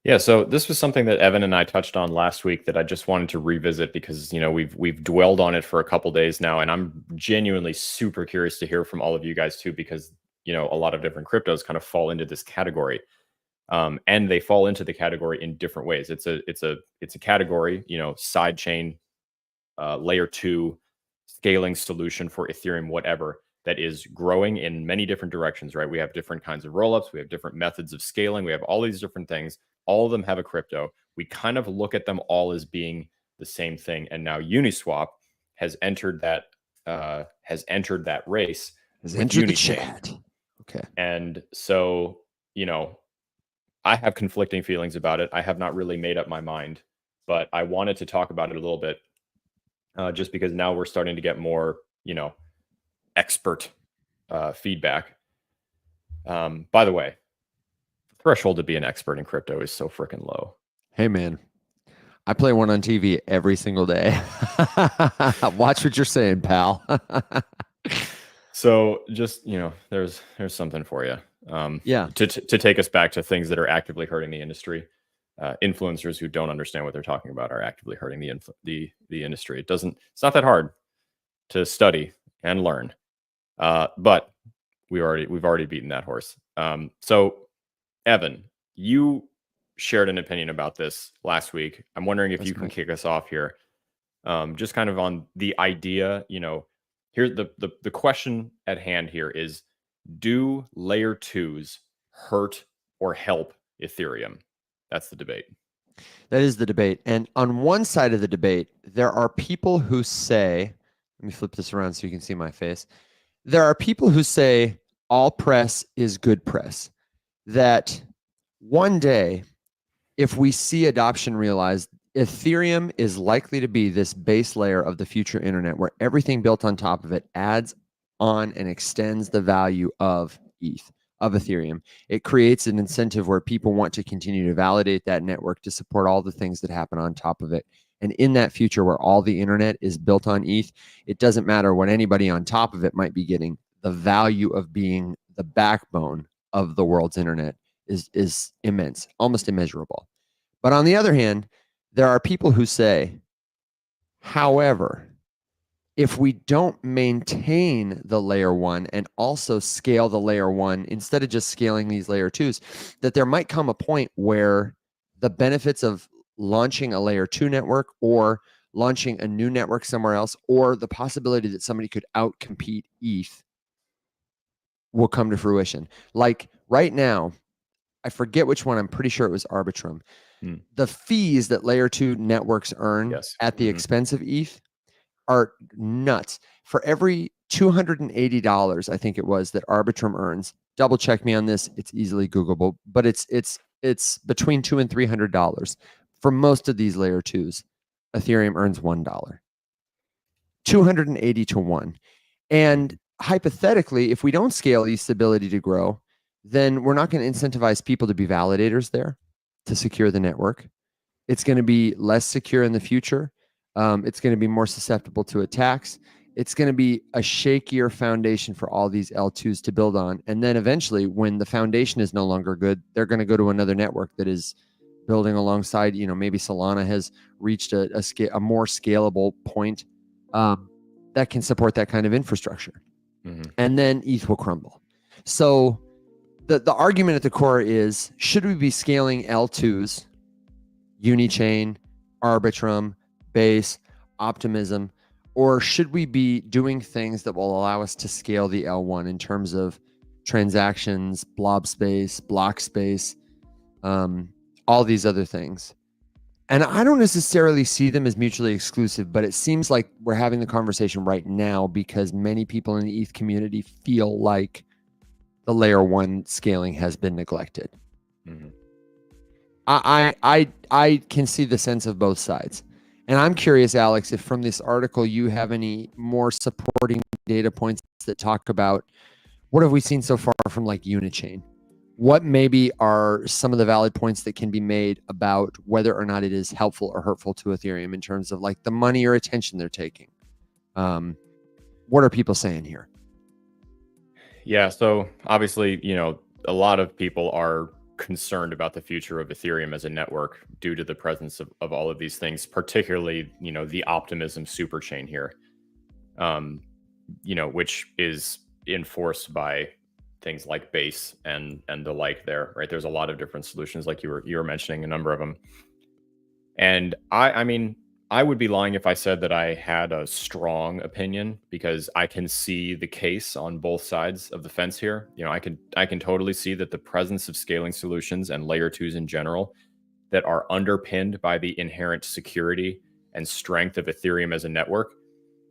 Yeah, so this was something that Evan and I touched on last week that I just wanted to revisit, because we've dwelled on it for a couple days now, and I'm genuinely super curious to hear from all of you guys too, because a lot of different cryptos kind of fall into this category, and they fall into the category in different ways. It's a category, side chain, layer 2 scaling solution for Ethereum, whatever, that is growing in many different directions, right? We have different kinds of rollups. We have different methods of scaling. We have all these different things. All of them have a crypto. We kind of look at them all as being the same thing. And now Uniswap has entered that race. Has entered the chat. Okay. And so, I have conflicting feelings about it. I have not really made up my mind, but I wanted to talk about it a little bit, just because now we're starting to get more, expert feedback. By the way, the threshold to be an expert in crypto is so freaking low. Hey, man, I play one on TV every single day. Watch what you're saying, pal. So just, there's something for you. To take us back to things that are actively hurting the industry. Influencers who don't understand what they're talking about are actively hurting the industry. It's not that hard to study and learn. But we've already beaten that horse. So Evan, you shared an opinion about this last week. I'm wondering if you can kick us off here. Just kind of on the idea, here the question at hand here is, do layer 2s hurt or help Ethereum? That's the debate. That is the debate. And on one side of the debate, there are people who say, let me flip this around so you can see my face. There are people who say all press is good press. That one day, if we see adoption realized, Ethereum is likely to be this base layer of the future internet where everything built on top of it adds on and extends the value of ETH, of Ethereum. It creates an incentive where people want to continue to validate that network to support all the things that happen on top of it. And in that future where all the internet is built on ETH, it doesn't matter what anybody on top of it might be getting. The value of being the backbone of the world's internet is immense, almost immeasurable. But on the other hand, there are people who say, however, if we don't maintain the layer one and also scale the layer one, instead of just scaling these layer twos, that there might come a point where the benefits of launching a layer two network or launching a new network somewhere else, or the possibility that somebody could outcompete ETH will come to fruition. Like right now, I forget which one, I'm pretty sure it was Arbitrum. The fees that layer two networks earn at the expense of ETH are nuts. For every $280, I think it was, that Arbitrum earns, double check me on this, it's easily Googleable, but it's between $200 and $300. For most of these layer twos, Ethereum earns $1. 280 to 1. And hypothetically, if we don't scale ETH's ability to grow, then we're not going to incentivize people to be validators there to secure the network. It's going to be less secure in the future. It's going to be more susceptible to attacks. It's going to be a shakier foundation for all these L2s to build on. And then eventually, when the foundation is no longer good, they're going to go to another network that is building alongside, maybe Solana has reached a more scalable point that can support that kind of infrastructure. And then ETH will crumble. So the argument at the core is, should we be scaling L2s, Unichain, Arbitrum, Base, Optimism, or should we be doing things that will allow us to scale the L1 in terms of transactions, blob space, block space, all these other things? And I don't necessarily see them as mutually exclusive, but it seems like we're having the conversation right now because many people in the ETH community feel like the layer one scaling has been neglected. I can see the sense of both sides. And I'm curious, Alex, if from this article you have any more supporting data points that talk about what have we seen so far from like Unichain? What maybe are some of the valid points that can be made about whether or not it is helpful or hurtful to Ethereum in terms of like the money or attention they're taking? What are people saying here? Yeah, so obviously, a lot of people are concerned about the future of Ethereum as a network due to the presence of all of these things, particularly, the Optimism superchain here, which is enforced by things like Base and the like there, right? There's a lot of different solutions, like you were mentioning a number of them. And I mean, I would be lying if I said that I had a strong opinion, because I can see the case on both sides of the fence here. I can totally see that the presence of scaling solutions and layer twos in general that are underpinned by the inherent security and strength of Ethereum as a network,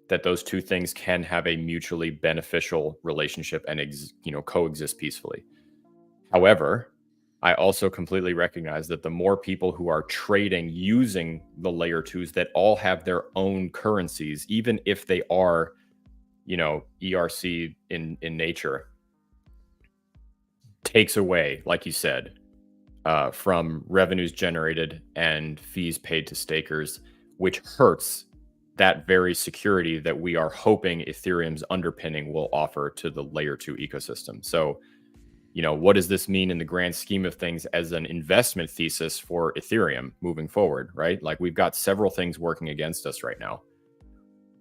that those two things can have a mutually beneficial relationship and coexist peacefully. However, I also completely recognize that the more people who are trading using the layer twos that all have their own currencies, even if they are, ERC in nature, takes away, like you said, from revenues generated and fees paid to stakers, which hurts that very security that we are hoping Ethereum's underpinning will offer to the layer two ecosystem. So, what does this mean in the grand scheme of things as an investment thesis for Ethereum moving forward, right? Like, we've got several things working against us right now.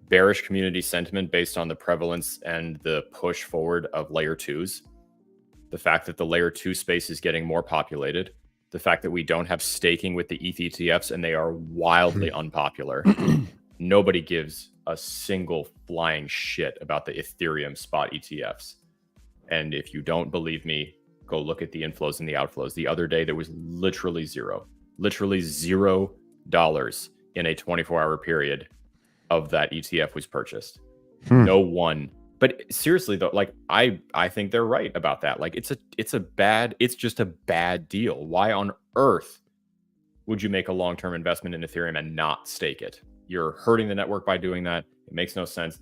Bearish community sentiment based on the prevalence and the push forward of layer twos. The fact that the layer two space is getting more populated. The fact that we don't have staking with the ETH ETFs and they are wildly unpopular. Nobody gives a single flying shit about the Ethereum spot ETFs. And if you don't believe me, go look at the inflows and the outflows. The other day, there was literally zero. Literally $0 in a 24-hour period of that ETF was purchased. No one. But seriously though, like I think they're right about that. Like it's just a bad deal. Why on earth would you make a long-term investment in Ethereum and not stake it? You're hurting the network by doing that. It makes no sense.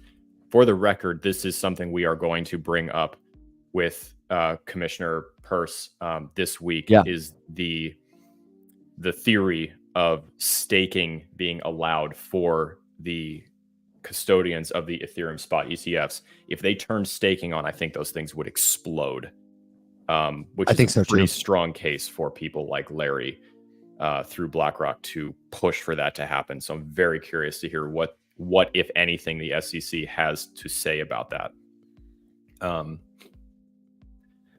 For the record, this is something we are going to bring up with Commissioner Peirce this week. Is the theory of staking being allowed for the custodians of the Ethereum spot ETFs. If they turn staking on, I think those things would explode. Which is a pretty strong case for people like Larry through BlackRock to push for that to happen. So I'm very curious to hear what if anything the SEC has to say about that.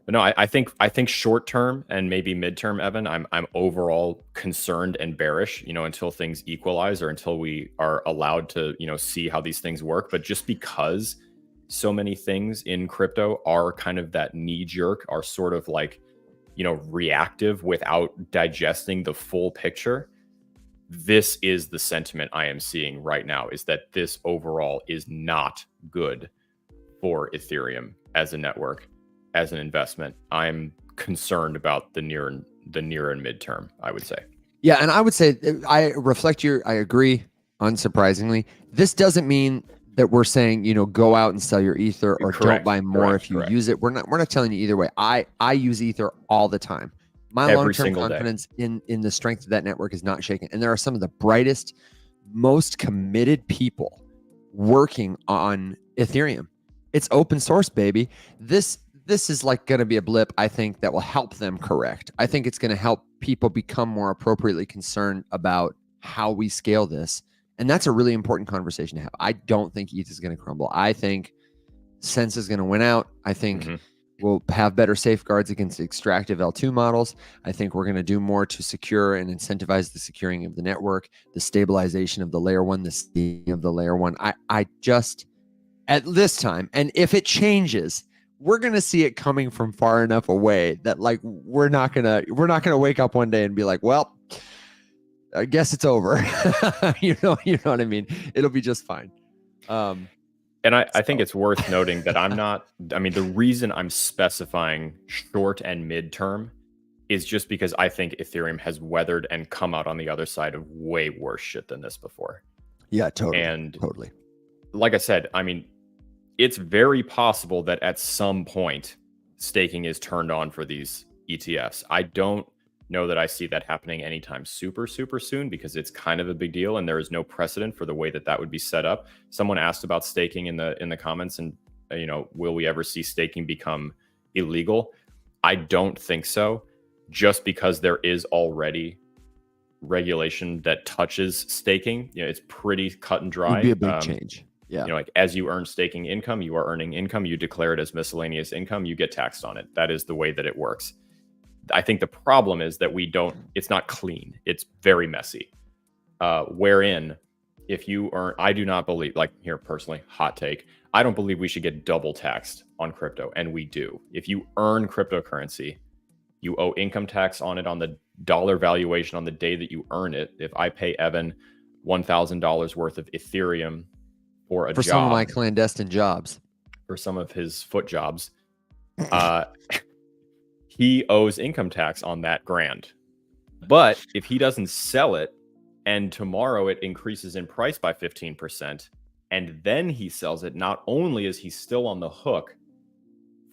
But no, I think short term and maybe midterm, Evan, I'm overall concerned and bearish, until things equalize or until we are allowed to, see how these things work. But just because so many things in crypto are kind of that knee jerk, are sort of like, reactive without digesting the full picture. This is the sentiment I am seeing right now, is that this overall is not good for Ethereum as a network. As an investment, I'm concerned about the near and midterm, I would say. Yeah, and I would say I agree, unsurprisingly. This doesn't mean that we're saying, go out and sell your Ether or don't buy more if you use it. We're not telling you either way. I use Ether all the time. My long-term confidence in the strength of that network is not shaken. And there are some of the brightest, most committed people working on Ethereum. It's open source, baby. This is like going to be a blip, I think, that will help them correct. I think it's going to help people become more appropriately concerned about how we scale this. And that's a really important conversation to have. I don't think ETH is going to crumble. I think Sense is going to win out. I think we'll have better safeguards against extractive L2 models. I think we're going to do more to secure and incentivize the securing of the network, the stabilization of the layer one, the stealing of the layer one. I just, at this time, and if it changes, we're going to see it coming from far enough away that like we're not going to wake up one day and be like, well, I guess it's over. you know what I mean? It'll be just fine. And I think it's worth noting that the reason I'm specifying short and midterm is just because I think Ethereum has weathered and come out on the other side of way worse shit than this before. Yeah, totally. And totally. Like I said, it's very possible that at some point staking is turned on for these ETFs. I don't know that I see that happening anytime super soon, because it's kind of a big deal and there is no precedent for the way that would be set up. Someone asked about staking in the comments, and will we ever see staking become illegal? I don't think so, just because there is already regulation that touches staking. It's pretty cut and dry. It'd be a big change. Yeah. Like as you earn staking income, you are earning income, you declare it as miscellaneous income, you get taxed on it. That is the way that it works. I think the problem is that it's not clean. It's very messy. Wherein if you earn, I do not believe, like here personally, hot take, I don't believe we should get double taxed on crypto. And we do. If you earn cryptocurrency, you owe income tax on it on the dollar valuation on the day that you earn it. If I pay Evan $1,000 worth of Ethereum for job, some of my clandestine jobs, for some of his foot jobs, he owes income tax on that grand. But if he doesn't sell it and tomorrow it increases in price by 15% and then he sells it, not only is he still on the hook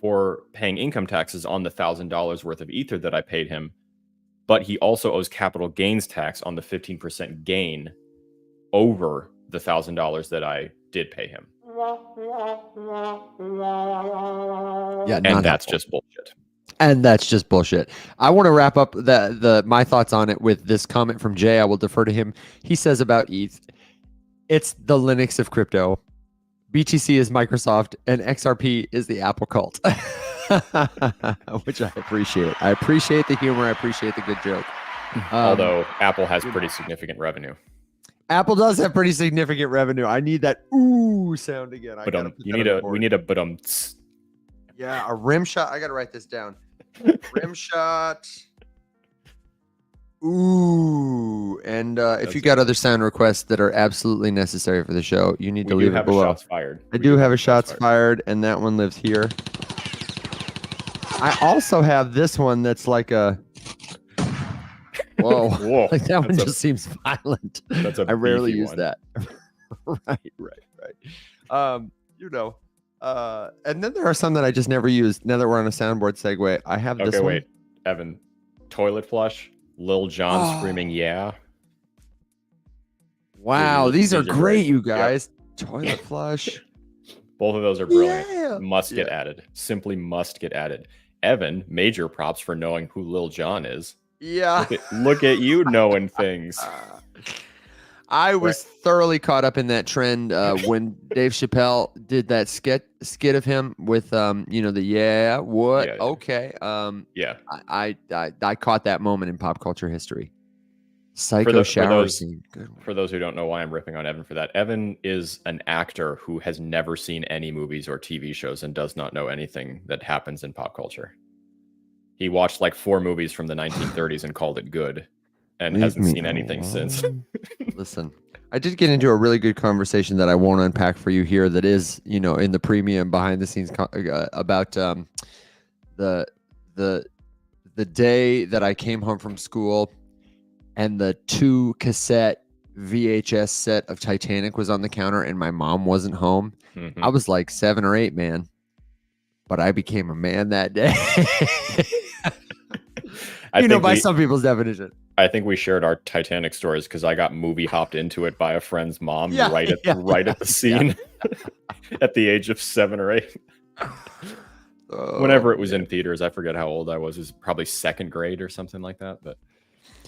for paying income taxes on the $1,000 worth of Ether that I paid him, but he also owes capital gains tax on the 15% gain over the $1,000 that I did pay him. Yeah, and that's just bullshit. And that's just bullshit. I want to wrap up my thoughts on it with this comment from Jay. I will defer to him. He says about ETH, it's the Linux of crypto. BTC is Microsoft, and XRP is the Apple cult, which I appreciate. I appreciate the humor. I appreciate the good joke. Although Apple has pretty significant revenue. Apple does have pretty significant revenue. I need that ooh sound again. We need a but yeah, a rim shot. I gotta write this down. Rim shot. Ooh, and if you got other sound requests that are absolutely necessary for the show, you need to We do leave it have a below. shots fired. I do have a shots fired, and that one lives here. I also have this one that's like a. Whoa! Whoa, Like that one that's a- just seems violent. That's a I rarely beefy use one. that. right. You know. And then there are some that I just never used. Now that we're on a soundboard segue, I have this Okay, one. wait, Evan. Toilet flush. Lil Jon screaming, "Yeah!" Wow, these are these are great, great. you Yep. guys. Toilet flush. Both of those are brilliant. Yeah. Must get added. Simply must get added. Evan, major props for knowing who Lil Jon is. Yeah. Look at you knowing things. I was thoroughly caught up in that trend when Dave Chappelle did that skit of him with the what Yeah. okay Yeah. I caught that moment in pop culture history. Psycho For shower those- scene. Good one. For those who don't know why I'm ripping on Evan for that, Evan is an actor who has never seen any movies or TV shows and does not know anything that happens in pop culture. He watched like 4 movies from the 1930s and called it good, and Leave hasn't me seen anything since. alone. Listen, I did get into a really good conversation that I won't unpack for you here. That is, in the premium behind the scenes about the day that I came home from school and the 2 cassette VHS set of Titanic was on the counter and my mom wasn't home. Mhm. I was like 7 or 8, man, but I became a man that day. By some people's definition. I think we shared our Titanic stories because I got movie hopped into it by a friend's mom right at the scene at the age of 7 or 8. Whenever it was in theaters, I forget how old I was. It was probably 2nd grade or something like that. But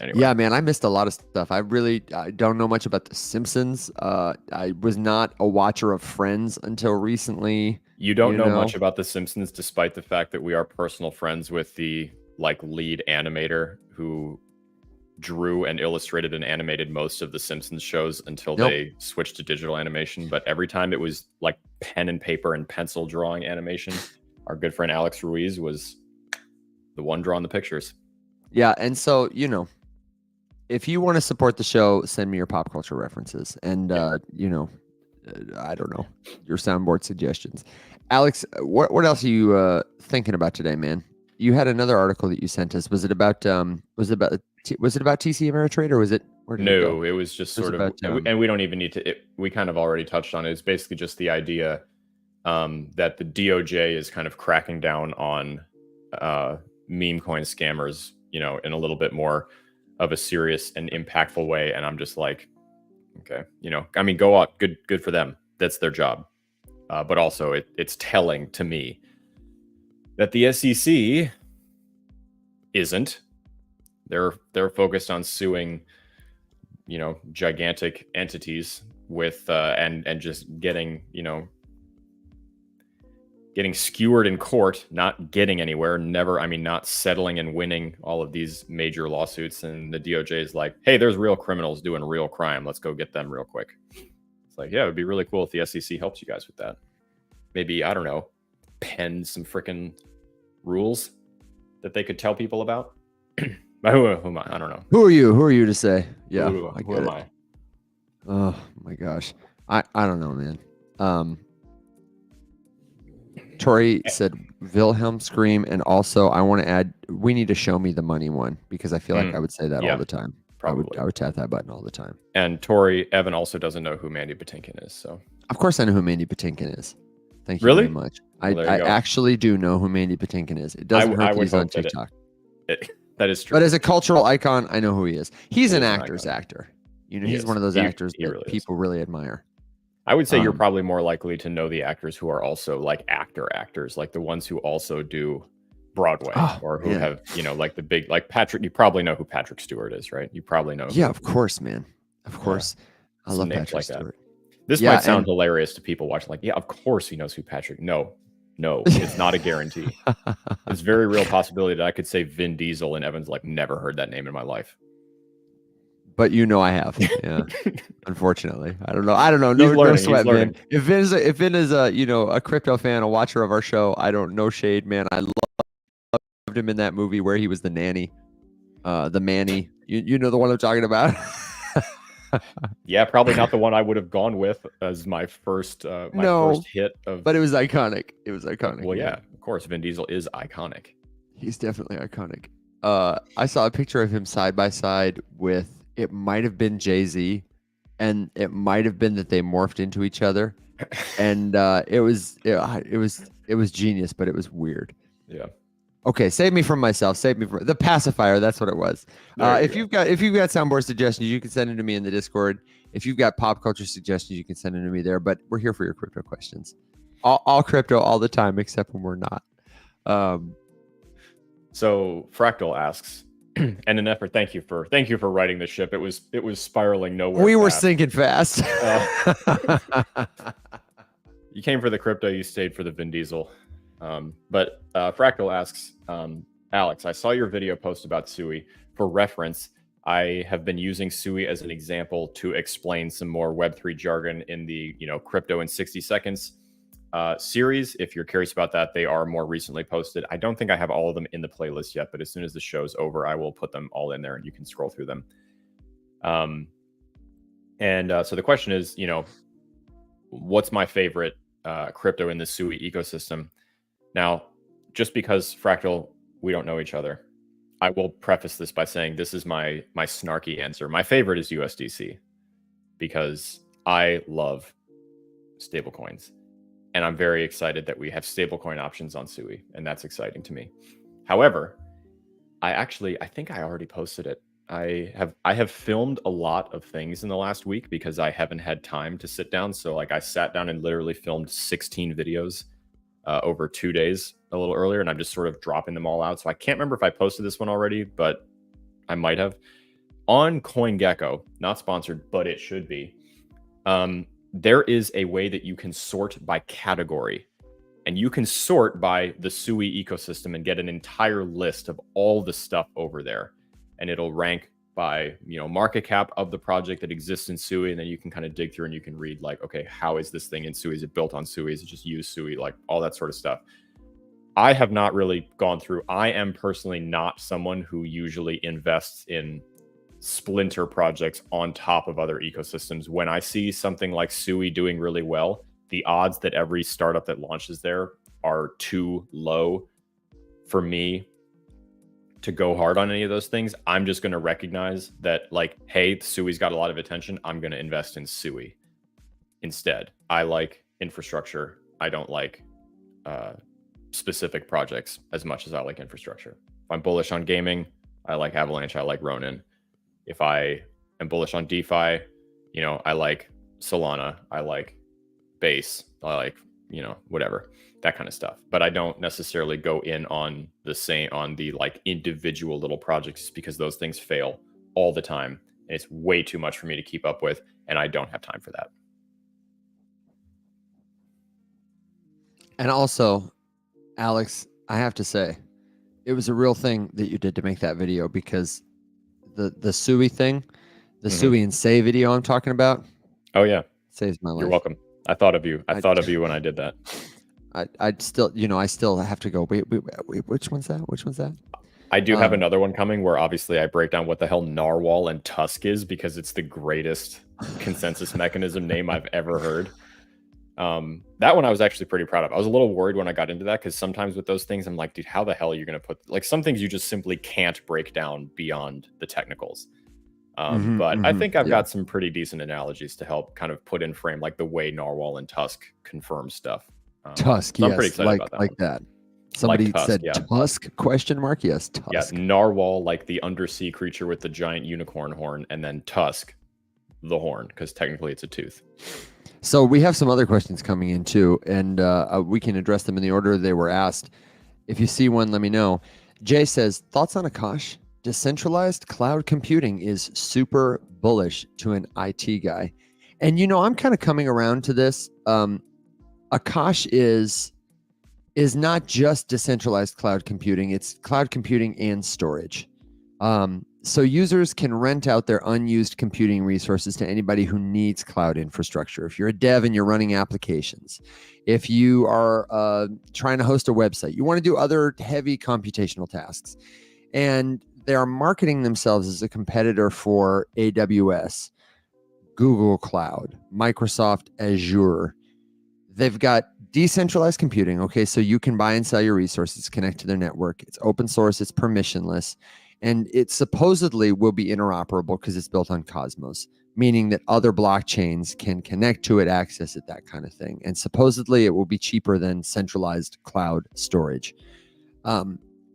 anyway. Yeah, man, I missed a lot of stuff. I don't know much about The Simpsons. I was not a watcher of Friends until recently. You don't know much about The Simpsons, despite the fact that we are personal friends with the lead animator who drew and illustrated and animated most of the Simpsons shows until they switched to digital animation. But every time it was like pen and paper and pencil drawing animation, our good friend Alex Ruiz was the one drawing the pictures. Yeah, and so if you want to support the show, send me your pop culture references and I don't know, your soundboard suggestions. Alex, what else are you thinking about today, man? You had another article that you sent us. Was it about TC Ameritrade, or was it? No, it was just sort of, and we don't even need to. We kind of already touched on it. It's basically just the idea that the DOJ is kind of cracking down on meme coin scammers, in a little bit more of a serious and impactful way. And I'm just like, okay, go out, good for them. That's their job. But also, it's telling to me that the SEC isn't. They're focused on suing, gigantic entities with and just getting skewered in court, not getting anywhere, not settling and winning all of these major lawsuits. And the DOJ is like, hey, there's real criminals doing real crime. Let's go get them real quick. It's like, yeah, it would be really cool if the SEC helps you guys with that. Maybe, I don't know, pen some freaking rules that they could tell people about. Who am I? I don't know. Who are you to say? Yeah, Who am I? Oh my gosh, I don't know, man. Tori said Wilhelm scream, and also I want to add, we need to show me the money one, because I feel like I would say that all the time. Probably. I would tap that button all the time. And Evan also doesn't know who Mandy Patinkin is, so of course I know who Mandy Patinkin is. Thank you really very much. Well, I actually do know who Mandy Patinkin is. It doesn't hurt that he's on TikTok. That is true. But as a cultural icon, I know who he is. He's an actor's actor. He's one of those actors that people really admire. I would say you're probably more likely to know the actors who are also like actors, like the ones who also do Broadway or who have, like the big, like Patrick. You probably know who Patrick Stewart is, right? You probably know. Yeah, of course, man. Of course. I love Patrick Stewart. This might sound hilarious to people watching, like, yeah, of course he knows who Patrick. No, it's not a guarantee. It's a very real possibility that I could say Vin Diesel and Evan's like never heard that name in my life. But I have. Yeah. Unfortunately. I don't know. No sweat, Vin. If Vin is a crypto fan, a watcher of our show, I don't know shade, man. I loved him in that movie where he was the nanny. The Manny. You know the one I'm talking about. Yeah, probably not the one I would have gone with as my first first hit of. But it was iconic. It was iconic. Well, yeah, of course, Vin Diesel is iconic. He's definitely iconic. I saw a picture of him side by side with, it might have been Jay-Z, and it might have been that they morphed into each other, and it was genius, but it was weird. Yeah. Okay, save me from myself. Save me from the pacifier. That's what it was. If you've got soundboard suggestions, you can send them to me in the Discord. If you've got pop culture suggestions, you can send them to me there. But we're here for your crypto questions. All crypto all the time, except when we're not. So Fractal asks, and an effort. Thank you for writing the ship. It was spiraling nowhere. We were sinking fast. You came for the crypto. You stayed for the Vin Diesel. But Fractal asks, Alex, I saw your video post about SUI. For reference, I have been using SUI as an example to explain some more Web3 jargon in the crypto in 60 seconds series. If you're curious about that, they are more recently posted. I don't think I have all of them in the playlist yet, but as soon as the show's over, I will put them all in there and you can scroll through them. So the question is, what's my favorite crypto in the SUI ecosystem? Now, just because Fractal, we don't know each other, I will preface this by saying this is my snarky answer. My favorite is USDC because I love stablecoins. And I'm very excited that we have stablecoin options on SUI, and that's exciting to me. However, I think I already posted it. I have filmed a lot of things in the last week because I haven't had time to sit down. So I sat down and literally filmed 16 videos over 2 days a little earlier, and I'm just sort of dropping them all out. So I can't remember if I posted this one already, but I might have. On CoinGecko, not sponsored, but it should be. There is a way that you can sort by category, and you can sort by the SUI ecosystem and get an entire list of all the stuff over there, and it'll rank by market cap of the project that exists in SUI, and then you can kind of dig through and you can read okay, how is this thing in SUI? Is it built on SUI? Is it just use SUI? All that sort of stuff. I have not really gone through. I am personally not someone who usually invests in splinter projects on top of other ecosystems. When I see something like SUI doing really well, the odds that every startup that launches there are too low for me to go hard on any of those things. I'm just going to recognize that hey, SUI's got a lot of attention. I'm going to invest in SUI instead. I like infrastructure. I don't like specific projects as much as I like infrastructure. If I'm bullish on gaming, I like Avalanche. I like Ronin. If I am bullish on DeFi, I like Solana. I like Base. I like, whatever, that kind of stuff. But I don't necessarily go in on the individual little projects because those things fail all the time. And it's way too much for me to keep up with. And I don't have time for that. And also, Alex, I have to say, it was a real thing that you did to make that video, because the SUI thing, the SUI and Say video I'm talking about. Oh yeah, saves my life. You're welcome. I thought of you. I thought of you when I did that. I still have to go. Wait, which one's that? Which one's that? I do have another one coming where obviously I break down what the hell Narwhal and Tusk is, because it's the greatest consensus mechanism name I've ever heard. That one I was actually pretty proud of. I was a little worried when I got into that, because sometimes with those things I'm like, dude, how the hell are you going to put some things you just simply can't break down beyond the technicals. But I think I've got some pretty decent analogies to help kind of put in frame the way Narwhal and Tusk confirm stuff. Tusk, so yes, I'm pretty excited about that. Like that. Somebody Tusk, said yeah. Tusk ? Yes, Tusk. Yes, Narwhal, the undersea creature with the giant unicorn horn, and then Tusk, the horn, because technically it's a tooth. So we have some other questions coming in too, and we can address them in the order they were asked. If you see one, let me know. Jay says, thoughts on Akash? Decentralized cloud computing is super bullish to an IT guy. And, I'm kind of coming around to this. Akash is not just decentralized cloud computing. It's cloud computing and storage. So users can rent out their unused computing resources to anybody who needs cloud infrastructure. If you're a dev and you're running applications, if you are trying to host a website, you want to do other heavy computational tasks. And they are marketing themselves as a competitor for AWS, Google Cloud, Microsoft Azure. They've got decentralized computing. Okay, so you can buy and sell your resources, connect to their network. It's open source, it's permissionless, and it supposedly will be interoperable because it's built on Cosmos, meaning that other blockchains can connect to it, access it, that kind of thing. And supposedly it will be cheaper than centralized cloud storage.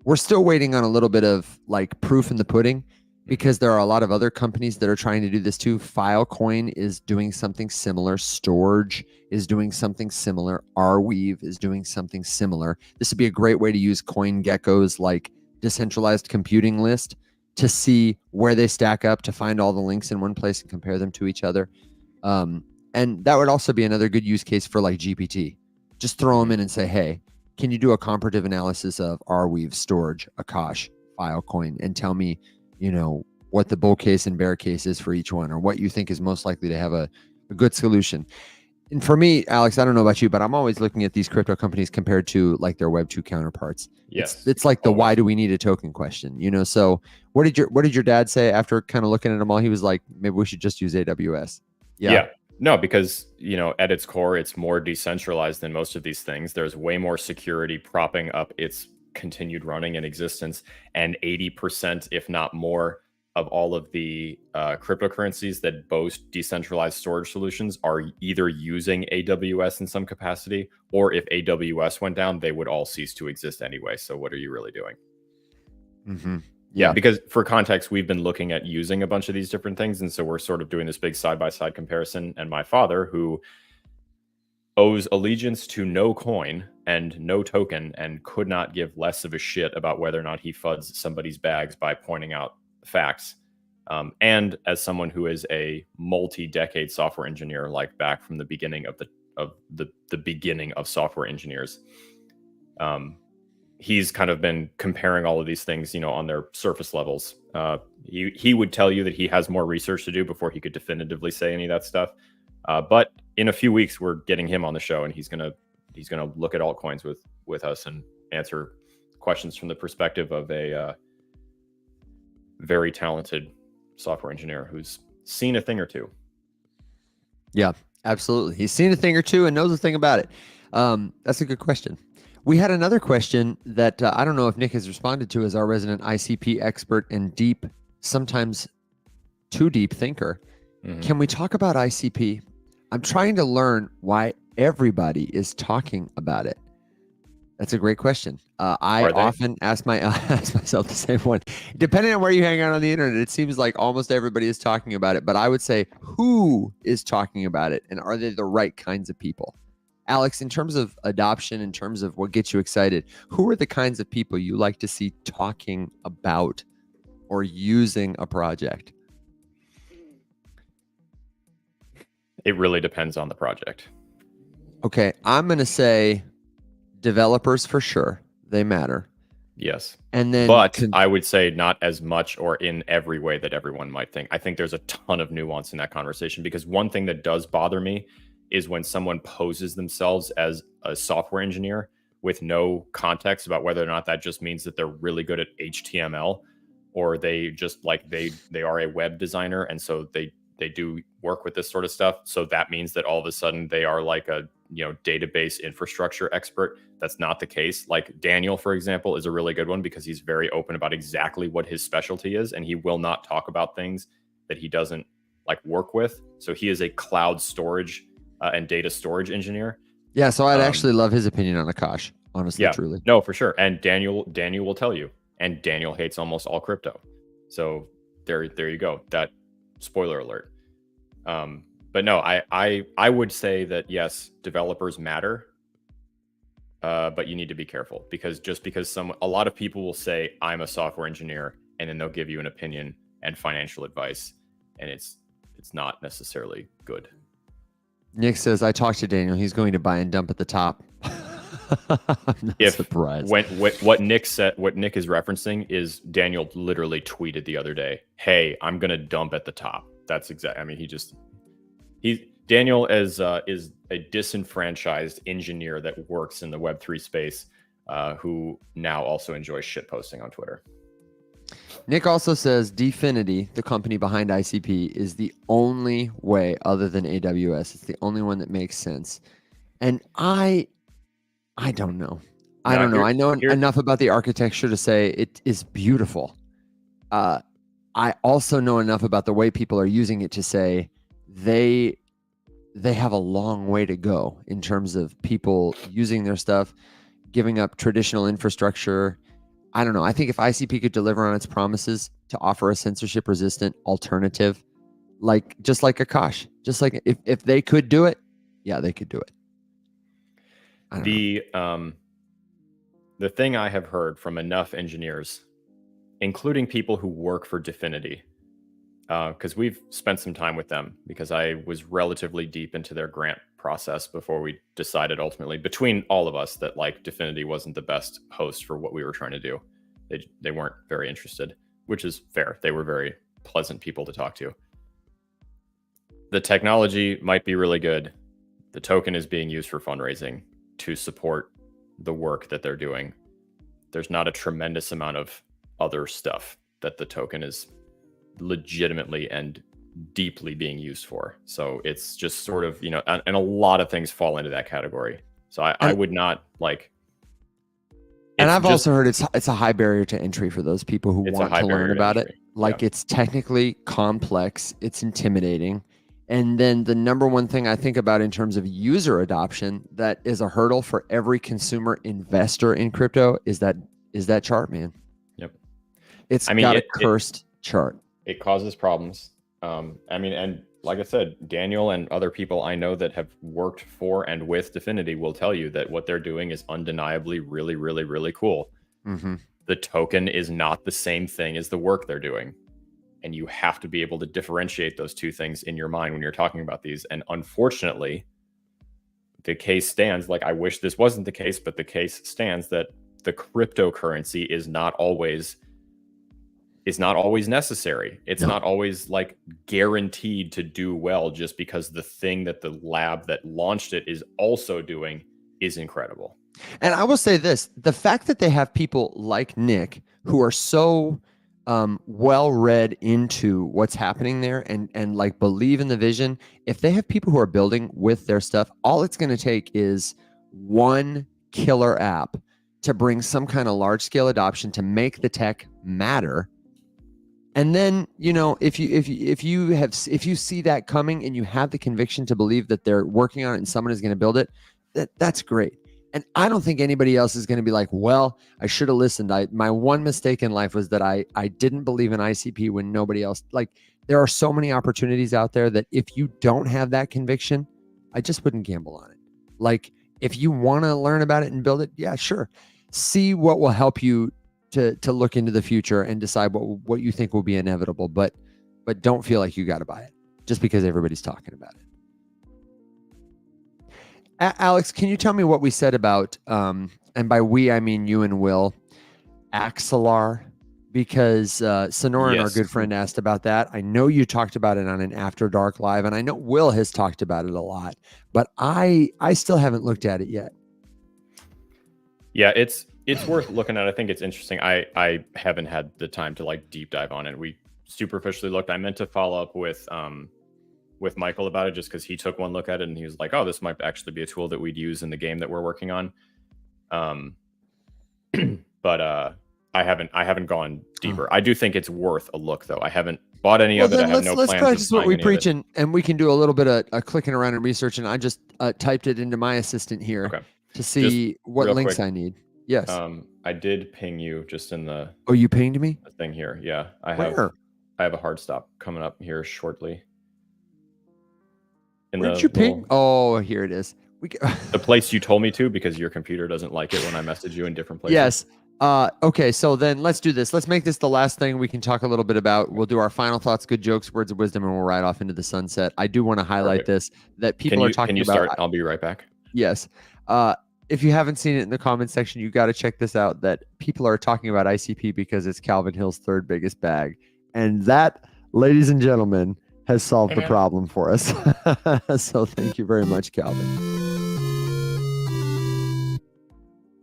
We're still waiting on a little bit of like proof in the pudding, because there are a lot of other companies that are trying to do this too. Filecoin is doing something similar. Storage is doing something similar. Arweave is doing something similar. This would be a great way to use CoinGecko's like decentralized computing list to see where they stack up, to find all the links in one place and compare them to each other. And that would also be another good use case for like GPT. Just throw them in and say, hey, can you do a comparative analysis of Arweave, Storage, Akash, Filecoin, and tell me, you know, what the bull case and bear case is for each one, or what you think is most likely to have a good solution. And for me, Alex, I don't know about you, but I'm always looking at these crypto companies compared to like their Web 2 counterparts. Yes. It's like the Always. why do we need a token question, you know? So what did your dad say after kind of looking at them all? He was like, maybe we should just use AWS. Yeah. No, because, you know, at its core, it's more decentralized than most of these things. There's way more security propping up its continued running and existence, and 80%, if not more, of all of the cryptocurrencies that boast decentralized storage solutions are either using AWS in some capacity, or if AWS went down, they would all cease to exist anyway. So what are you really doing? Mm-hmm. Yeah, because for context, we've been looking at using a bunch of these different things, and so we're sort of doing this big side-by-side comparison. And my father, who owes allegiance to no coin and no token and could not give less of a shit about whether or not he fuds somebody's bags by pointing out facts. And as someone who is a multi-decade software engineer, like back from the beginning of the beginning of software engineers, he's kind of been comparing all of these things, you know, on their surface levels. He would tell you that he has more research to do before he could definitively say any of that stuff. But in a few weeks, we're getting him on the show, and he's gonna look at altcoins with us and answer questions from the perspective of a very talented software engineer who's seen a thing or two. Yeah, absolutely. He's seen a thing or two and knows a thing about it. That's a good question. We had another question that I don't know if Nick has responded to as our resident ICP expert and deep, sometimes too deep thinker. Mm-hmm. Can we talk about ICP? I'm trying to learn why everybody is talking about it. That's a great question. I often ask myself the same one. Depending on where you hang out on the internet, it seems like almost everybody is talking about it. But I would say, who is talking about it, and are they the right kinds of people? Alex, in terms of adoption, in terms of what gets you excited, who are the kinds of people you like to see talking about or using a project? It really depends on the project. Okay, I'm going to say developers for sure. They matter. Yes. And then, but I would say not as much or in every way that everyone might think. I think there's a ton of nuance in that conversation, because one thing that does bother me is when someone poses themselves as a software engineer with no context about whether or not that just means that they're really good at HTML, or they just like they are a web designer, and so they do work with this sort of stuff. So that means that all of a sudden they are like a, you know, database infrastructure expert. That's not the case. Like Daniel, for example, is a really good one because he's very open about exactly what his specialty is, and he will not talk about things that he doesn't like work with. So he is a cloud storage and data storage engineer. Yeah, so I'd actually love his opinion on Akash, honestly, yeah, truly. No, for sure. And Daniel will tell you. And Daniel hates almost all crypto. So there you go. That spoiler alert. But no, I would say that yes, developers matter. But you need to be careful, because just because a lot of people will say I'm a software engineer, and then they'll give you an opinion and financial advice, and it's not necessarily good. Nick says, I talked to Daniel. He's going to buy and dump at the top. I'm not surprised. What Nick said, what Nick is referencing is Daniel literally tweeted the other day, hey, I'm going to dump at the top. That's exactly, I mean, Daniel is a disenfranchised engineer that works in the Web3 space, who now also enjoys shit posting on Twitter. Nick also says Dfinity, the company behind ICP, is the only way other than AWS. It's the only one that makes sense. And I don't know. I don't know. I know enough about the architecture to say it is beautiful. I also know enough about the way people are using it to say they have a long way to go in terms of people using their stuff, giving up traditional infrastructure. I don't know. I think if ICP could deliver on its promises to offer a censorship-resistant alternative, just like Akash, just like if they could do it, yeah, they could do it. The thing I have heard from enough engineers, including people who work for Dfinity, because we've spent some time with them, because I was relatively deep into their grant process before we decided ultimately between all of us that like Dfinity wasn't the best host for what we were trying to do. They weren't very interested, which is fair. They were very pleasant people to talk to. The technology might be really good. The token is being used for fundraising to support the work that they're doing. There's not a tremendous amount of other stuff that the token is legitimately and deeply being used for. So it's just sort of, and a lot of things fall into that category. So I would not like. And I've also heard it's a high barrier to entry for those people who want to learn about it. Like it's technically complex, it's intimidating. And then the number one thing I think about in terms of user adoption that is a hurdle for every consumer investor in crypto is that chart, man. Yep. It's got a cursed chart. It causes problems. And like I said, Daniel and other people I know that have worked for and with Dfinity will tell you that what they're doing is undeniably really, really, really cool. Mm-hmm. The token is not the same thing as the work they're doing. And you have to be able to differentiate those two things in your mind when you're talking about these. And unfortunately, the case stands, like I wish this wasn't the case, but the case stands that the cryptocurrency is not always necessary. It's not always like guaranteed to do well just because the thing that the lab that launched it is also doing is incredible. And I will say this, the fact that they have people like Nick who are so well read into what's happening there and like believe in the vision, if they have people who are building with their stuff, all it's going to take is one killer app to bring some kind of large scale adoption to make the tech matter. And then, if you see that coming and you have the conviction to believe that they're working on it and someone is going to build it, that's great. And I don't think anybody else is going to be like, well, I should have listened. My one mistake in life was that I didn't believe in ICP when nobody else, like there are so many opportunities out there that if you don't have that conviction, I just wouldn't gamble on it. Like if you want to learn about it and build it, yeah, sure. See what will help you to look into the future and decide what you think will be inevitable, but don't feel like you got to buy it just because everybody's talking about it. Alex, can you tell me what we said about, and by we, I mean you and Will, Axelar? Because Sonoran, yes, our good friend, asked about that. I know you talked about it on an After Dark Live, and I know Will has talked about it a lot, but I still haven't looked at it yet. Yeah, it's worth looking at. I think it's interesting. I haven't had the time to like deep dive on it. We superficially looked. I meant to follow up with Michael about it just because he took one look at it and he was like, oh, this might actually be a tool that we'd use in the game that we're working on. But I haven't gone deeper. I do think it's worth a look though. I haven't bought any of it. I have no plans. Let's practice what we preach and we can do a little bit of clicking around and research. And I just typed it into my assistant here to see what links I need. Yes. I did ping you just in the. Oh, you pinged me? The thing here. Yeah. I have a hard stop coming up here shortly. Where'd you ping? Oh, here it is. The place you told me to because your computer doesn't like it when I message you in different places. Yes. Okay, so then let's do this. Let's make this the last thing we can talk a little bit about. We'll do our final thoughts, good jokes, words of wisdom, and we'll ride off into the sunset. I do want to highlight this, that people are talking about. Can you start? I'll be right back. Yes. If you haven't seen it in the comment section, you got to check this out, that people are talking about ICP because it's Calvin Hill's third biggest bag. And that, ladies and gentlemen, has solved the problem for us. So thank you very much, Calvin.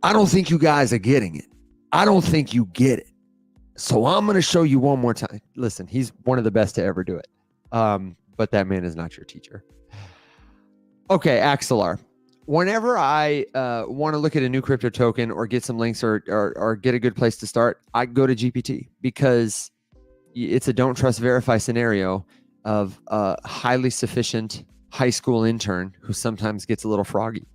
I don't think you guys are getting it. I don't think you get it. So I'm going to show you one more time. Listen, he's one of the best to ever do it. But that man is not your teacher. Okay, Axelar. Whenever I want to look at a new crypto token or get some links or get a good place to start, I go to GPT because it's a don't trust verify scenario of a highly sufficient high school intern who sometimes gets a little froggy.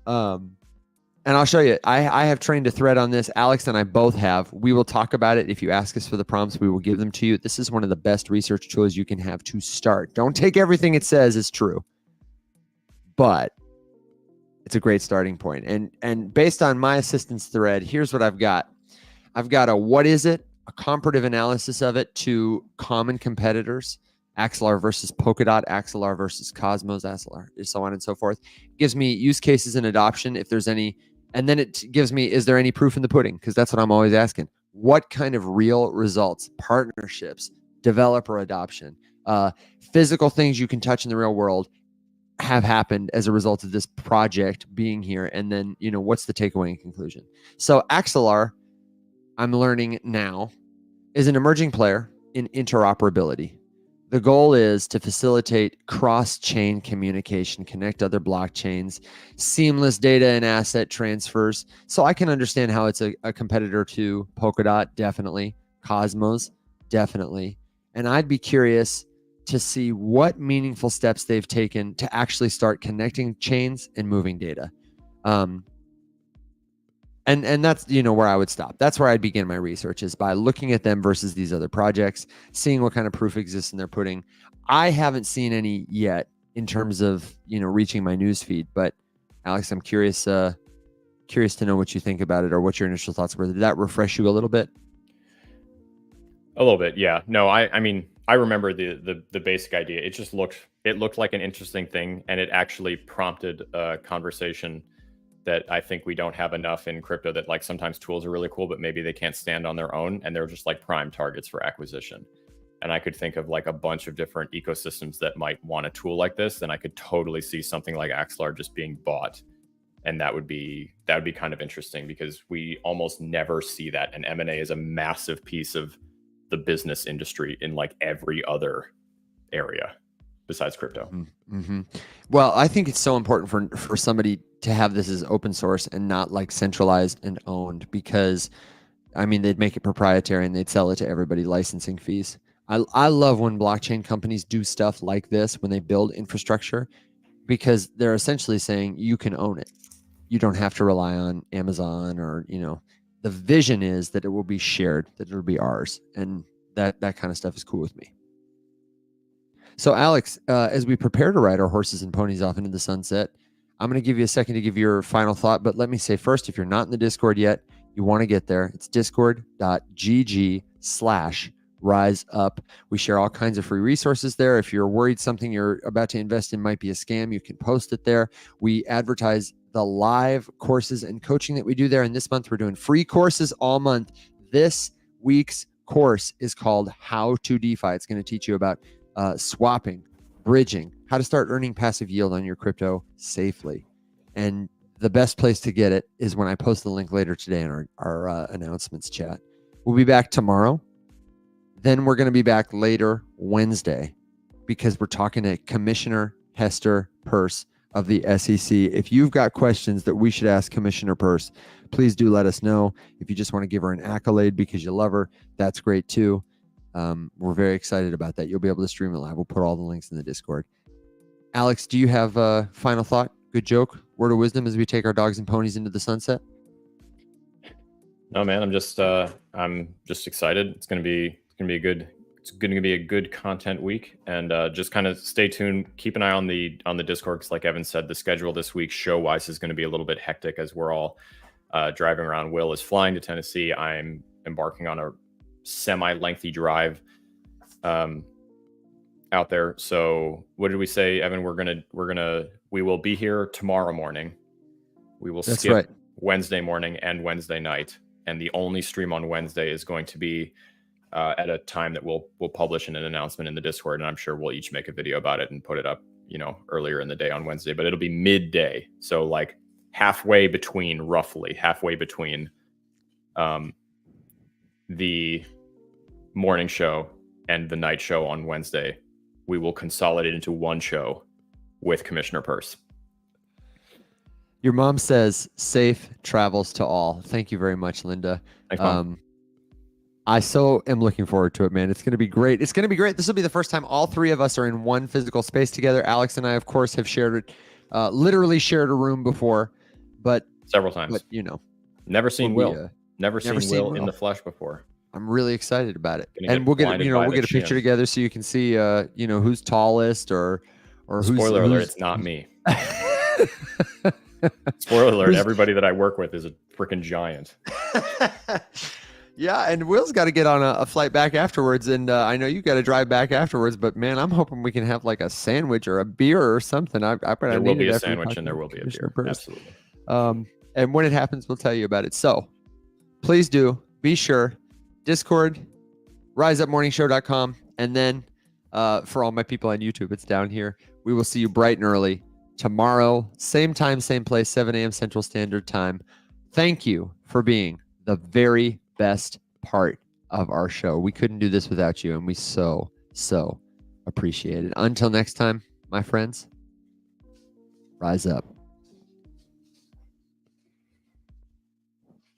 And I'll show you. I have trained a thread on this. Alex and I both have. We will talk about it. If you ask us for the prompts, we will give them to you. This is one of the best research tools you can have to start. Don't take everything it says as true, but it's a great starting point. And based on my assistance thread, here's what I've got. I've got a what is it, a comparative analysis of it to common competitors, Axelar versus Polkadot, Axelar versus Cosmos, Axelar, so on and so forth. It gives me use cases and adoption if there's any. And then it gives me, is there any proof in the pudding? Because that's what I'm always asking. What kind of real results, partnerships, developer adoption, physical things you can touch in the real world have happened as a result of this project being here? And then, what's the takeaway and conclusion? So Axelar, I'm learning now, is an emerging player in interoperability. The goal is to facilitate cross-chain communication, connect other blockchains, seamless data and asset transfers. So I can understand how it's a competitor to Polkadot, definitely. Cosmos, definitely. And I'd be curious to see what meaningful steps they've taken to actually start connecting chains and moving data. And that's, where I would stop. That's where I'd begin my research, is by looking at them versus these other projects, seeing what kind of proof exists in their pudding. I haven't seen any yet in terms of, reaching my news feed, but Alex, I'm curious to know what you think about it or what your initial thoughts were. Did that refresh you a little bit? A little bit. Yeah. No, I mean, I remember the basic idea. It looked like an interesting thing, and it actually prompted a conversation that I think we don't have enough in crypto, that like sometimes tools are really cool, but maybe they can't stand on their own and they're just like prime targets for acquisition. And I could think of like a bunch of different ecosystems that might want a tool like this. And I could totally see something like Axelar just being bought. And that would be kind of interesting, because we almost never see that. And M&A is a massive piece of the business industry in like every other area besides crypto. Mm-hmm. Well, I think it's so important for somebody to have this as open source and not like centralized and owned, because they'd make it proprietary and they'd sell it to everybody, licensing fees. I love when blockchain companies do stuff like this, when they build infrastructure, because they're essentially saying you can own it. You don't have to rely on Amazon or, the vision is that it will be shared, that it'll be ours. And that kind of stuff is cool with me. So Alex, as we prepare to ride our horses and ponies off into the sunset, I'm going to give you a second to give your final thought. But let me say first, if you're not in the Discord yet, you want to get there. It's discord.gg/riseup. We share all kinds of free resources there. If you're worried something you're about to invest in might be a scam, you can post it there. We advertise the live courses and coaching that we do there. And this month, we're doing free courses all month. This week's course is called How to DeFi. It's going to teach you about swapping, bridging, how to start earning passive yield on your crypto safely. And the best place to get it is when I post the link later today in our announcements chat. We'll be back tomorrow. Then we're going to be back later Wednesday, because we're talking to Commissioner Hester Peirce of the SEC. If you've got questions that we should ask Commissioner Peirce, please do let us know. If you just want to give her an accolade because you love her, that's great too. We're very excited about that. You'll be able to stream it live. We'll put all the links in the Discord. Alex, do you have a final thought? Good joke? Word of wisdom as we take our dogs and ponies into the sunset? No, man, I'm just excited. It's going to be a good content week, and just kind of stay tuned. Keep an eye on the Discord, because like Evan said, the schedule this week show wise is going to be a little bit hectic as we're all driving around. Will is flying to Tennessee. I'm embarking on a semi-lengthy drive out there. So what did we say, Evan? We will be here tomorrow morning. We will skip Wednesday morning and Wednesday night, and the only stream on Wednesday is going to be at a time that we'll publish in an announcement in the Discord, and I'm sure we'll each make a video about it and put it up, earlier in the day on Wednesday. But it'll be midday, so like roughly halfway between the morning show and the night show on Wednesday, we will consolidate into one show with Commissioner Peirce. Your mom says safe travels to all. Thank you very much, Linda. Thanks, Mom. I so am looking forward to it, man. It's going to be great. It's going to be great. This will be the first time all three of us are in one physical space together. Alex and I, of course, have literally shared a room before, but Several times. But you know, never seen we'll Will. be, Never seen Will in the flesh before. I'm really excited about it, Gonna and get we'll get blinded by we'll the get a picture chin. together so you can see who's tallest or Spoiler alert, it's not me. Spoiler alert, everybody that I work with is a freaking giant. Yeah, and Will's got to get on a flight back afterwards, and I know you got to drive back afterwards. But man, I'm hoping we can have like a sandwich or a beer or something. There will be a sandwich and there will be a beer. Absolutely. And when it happens, we'll tell you about it. So please do be sure. Discord, riseupmorningshow.com, and then for all my people on YouTube, it's down here. We will see you bright and early tomorrow, same time, same place, 7 a.m. Central Standard Time. Thank you for being the very best part of our show. We couldn't do this without you, and we so appreciate it. Until next time, my friends, rise up.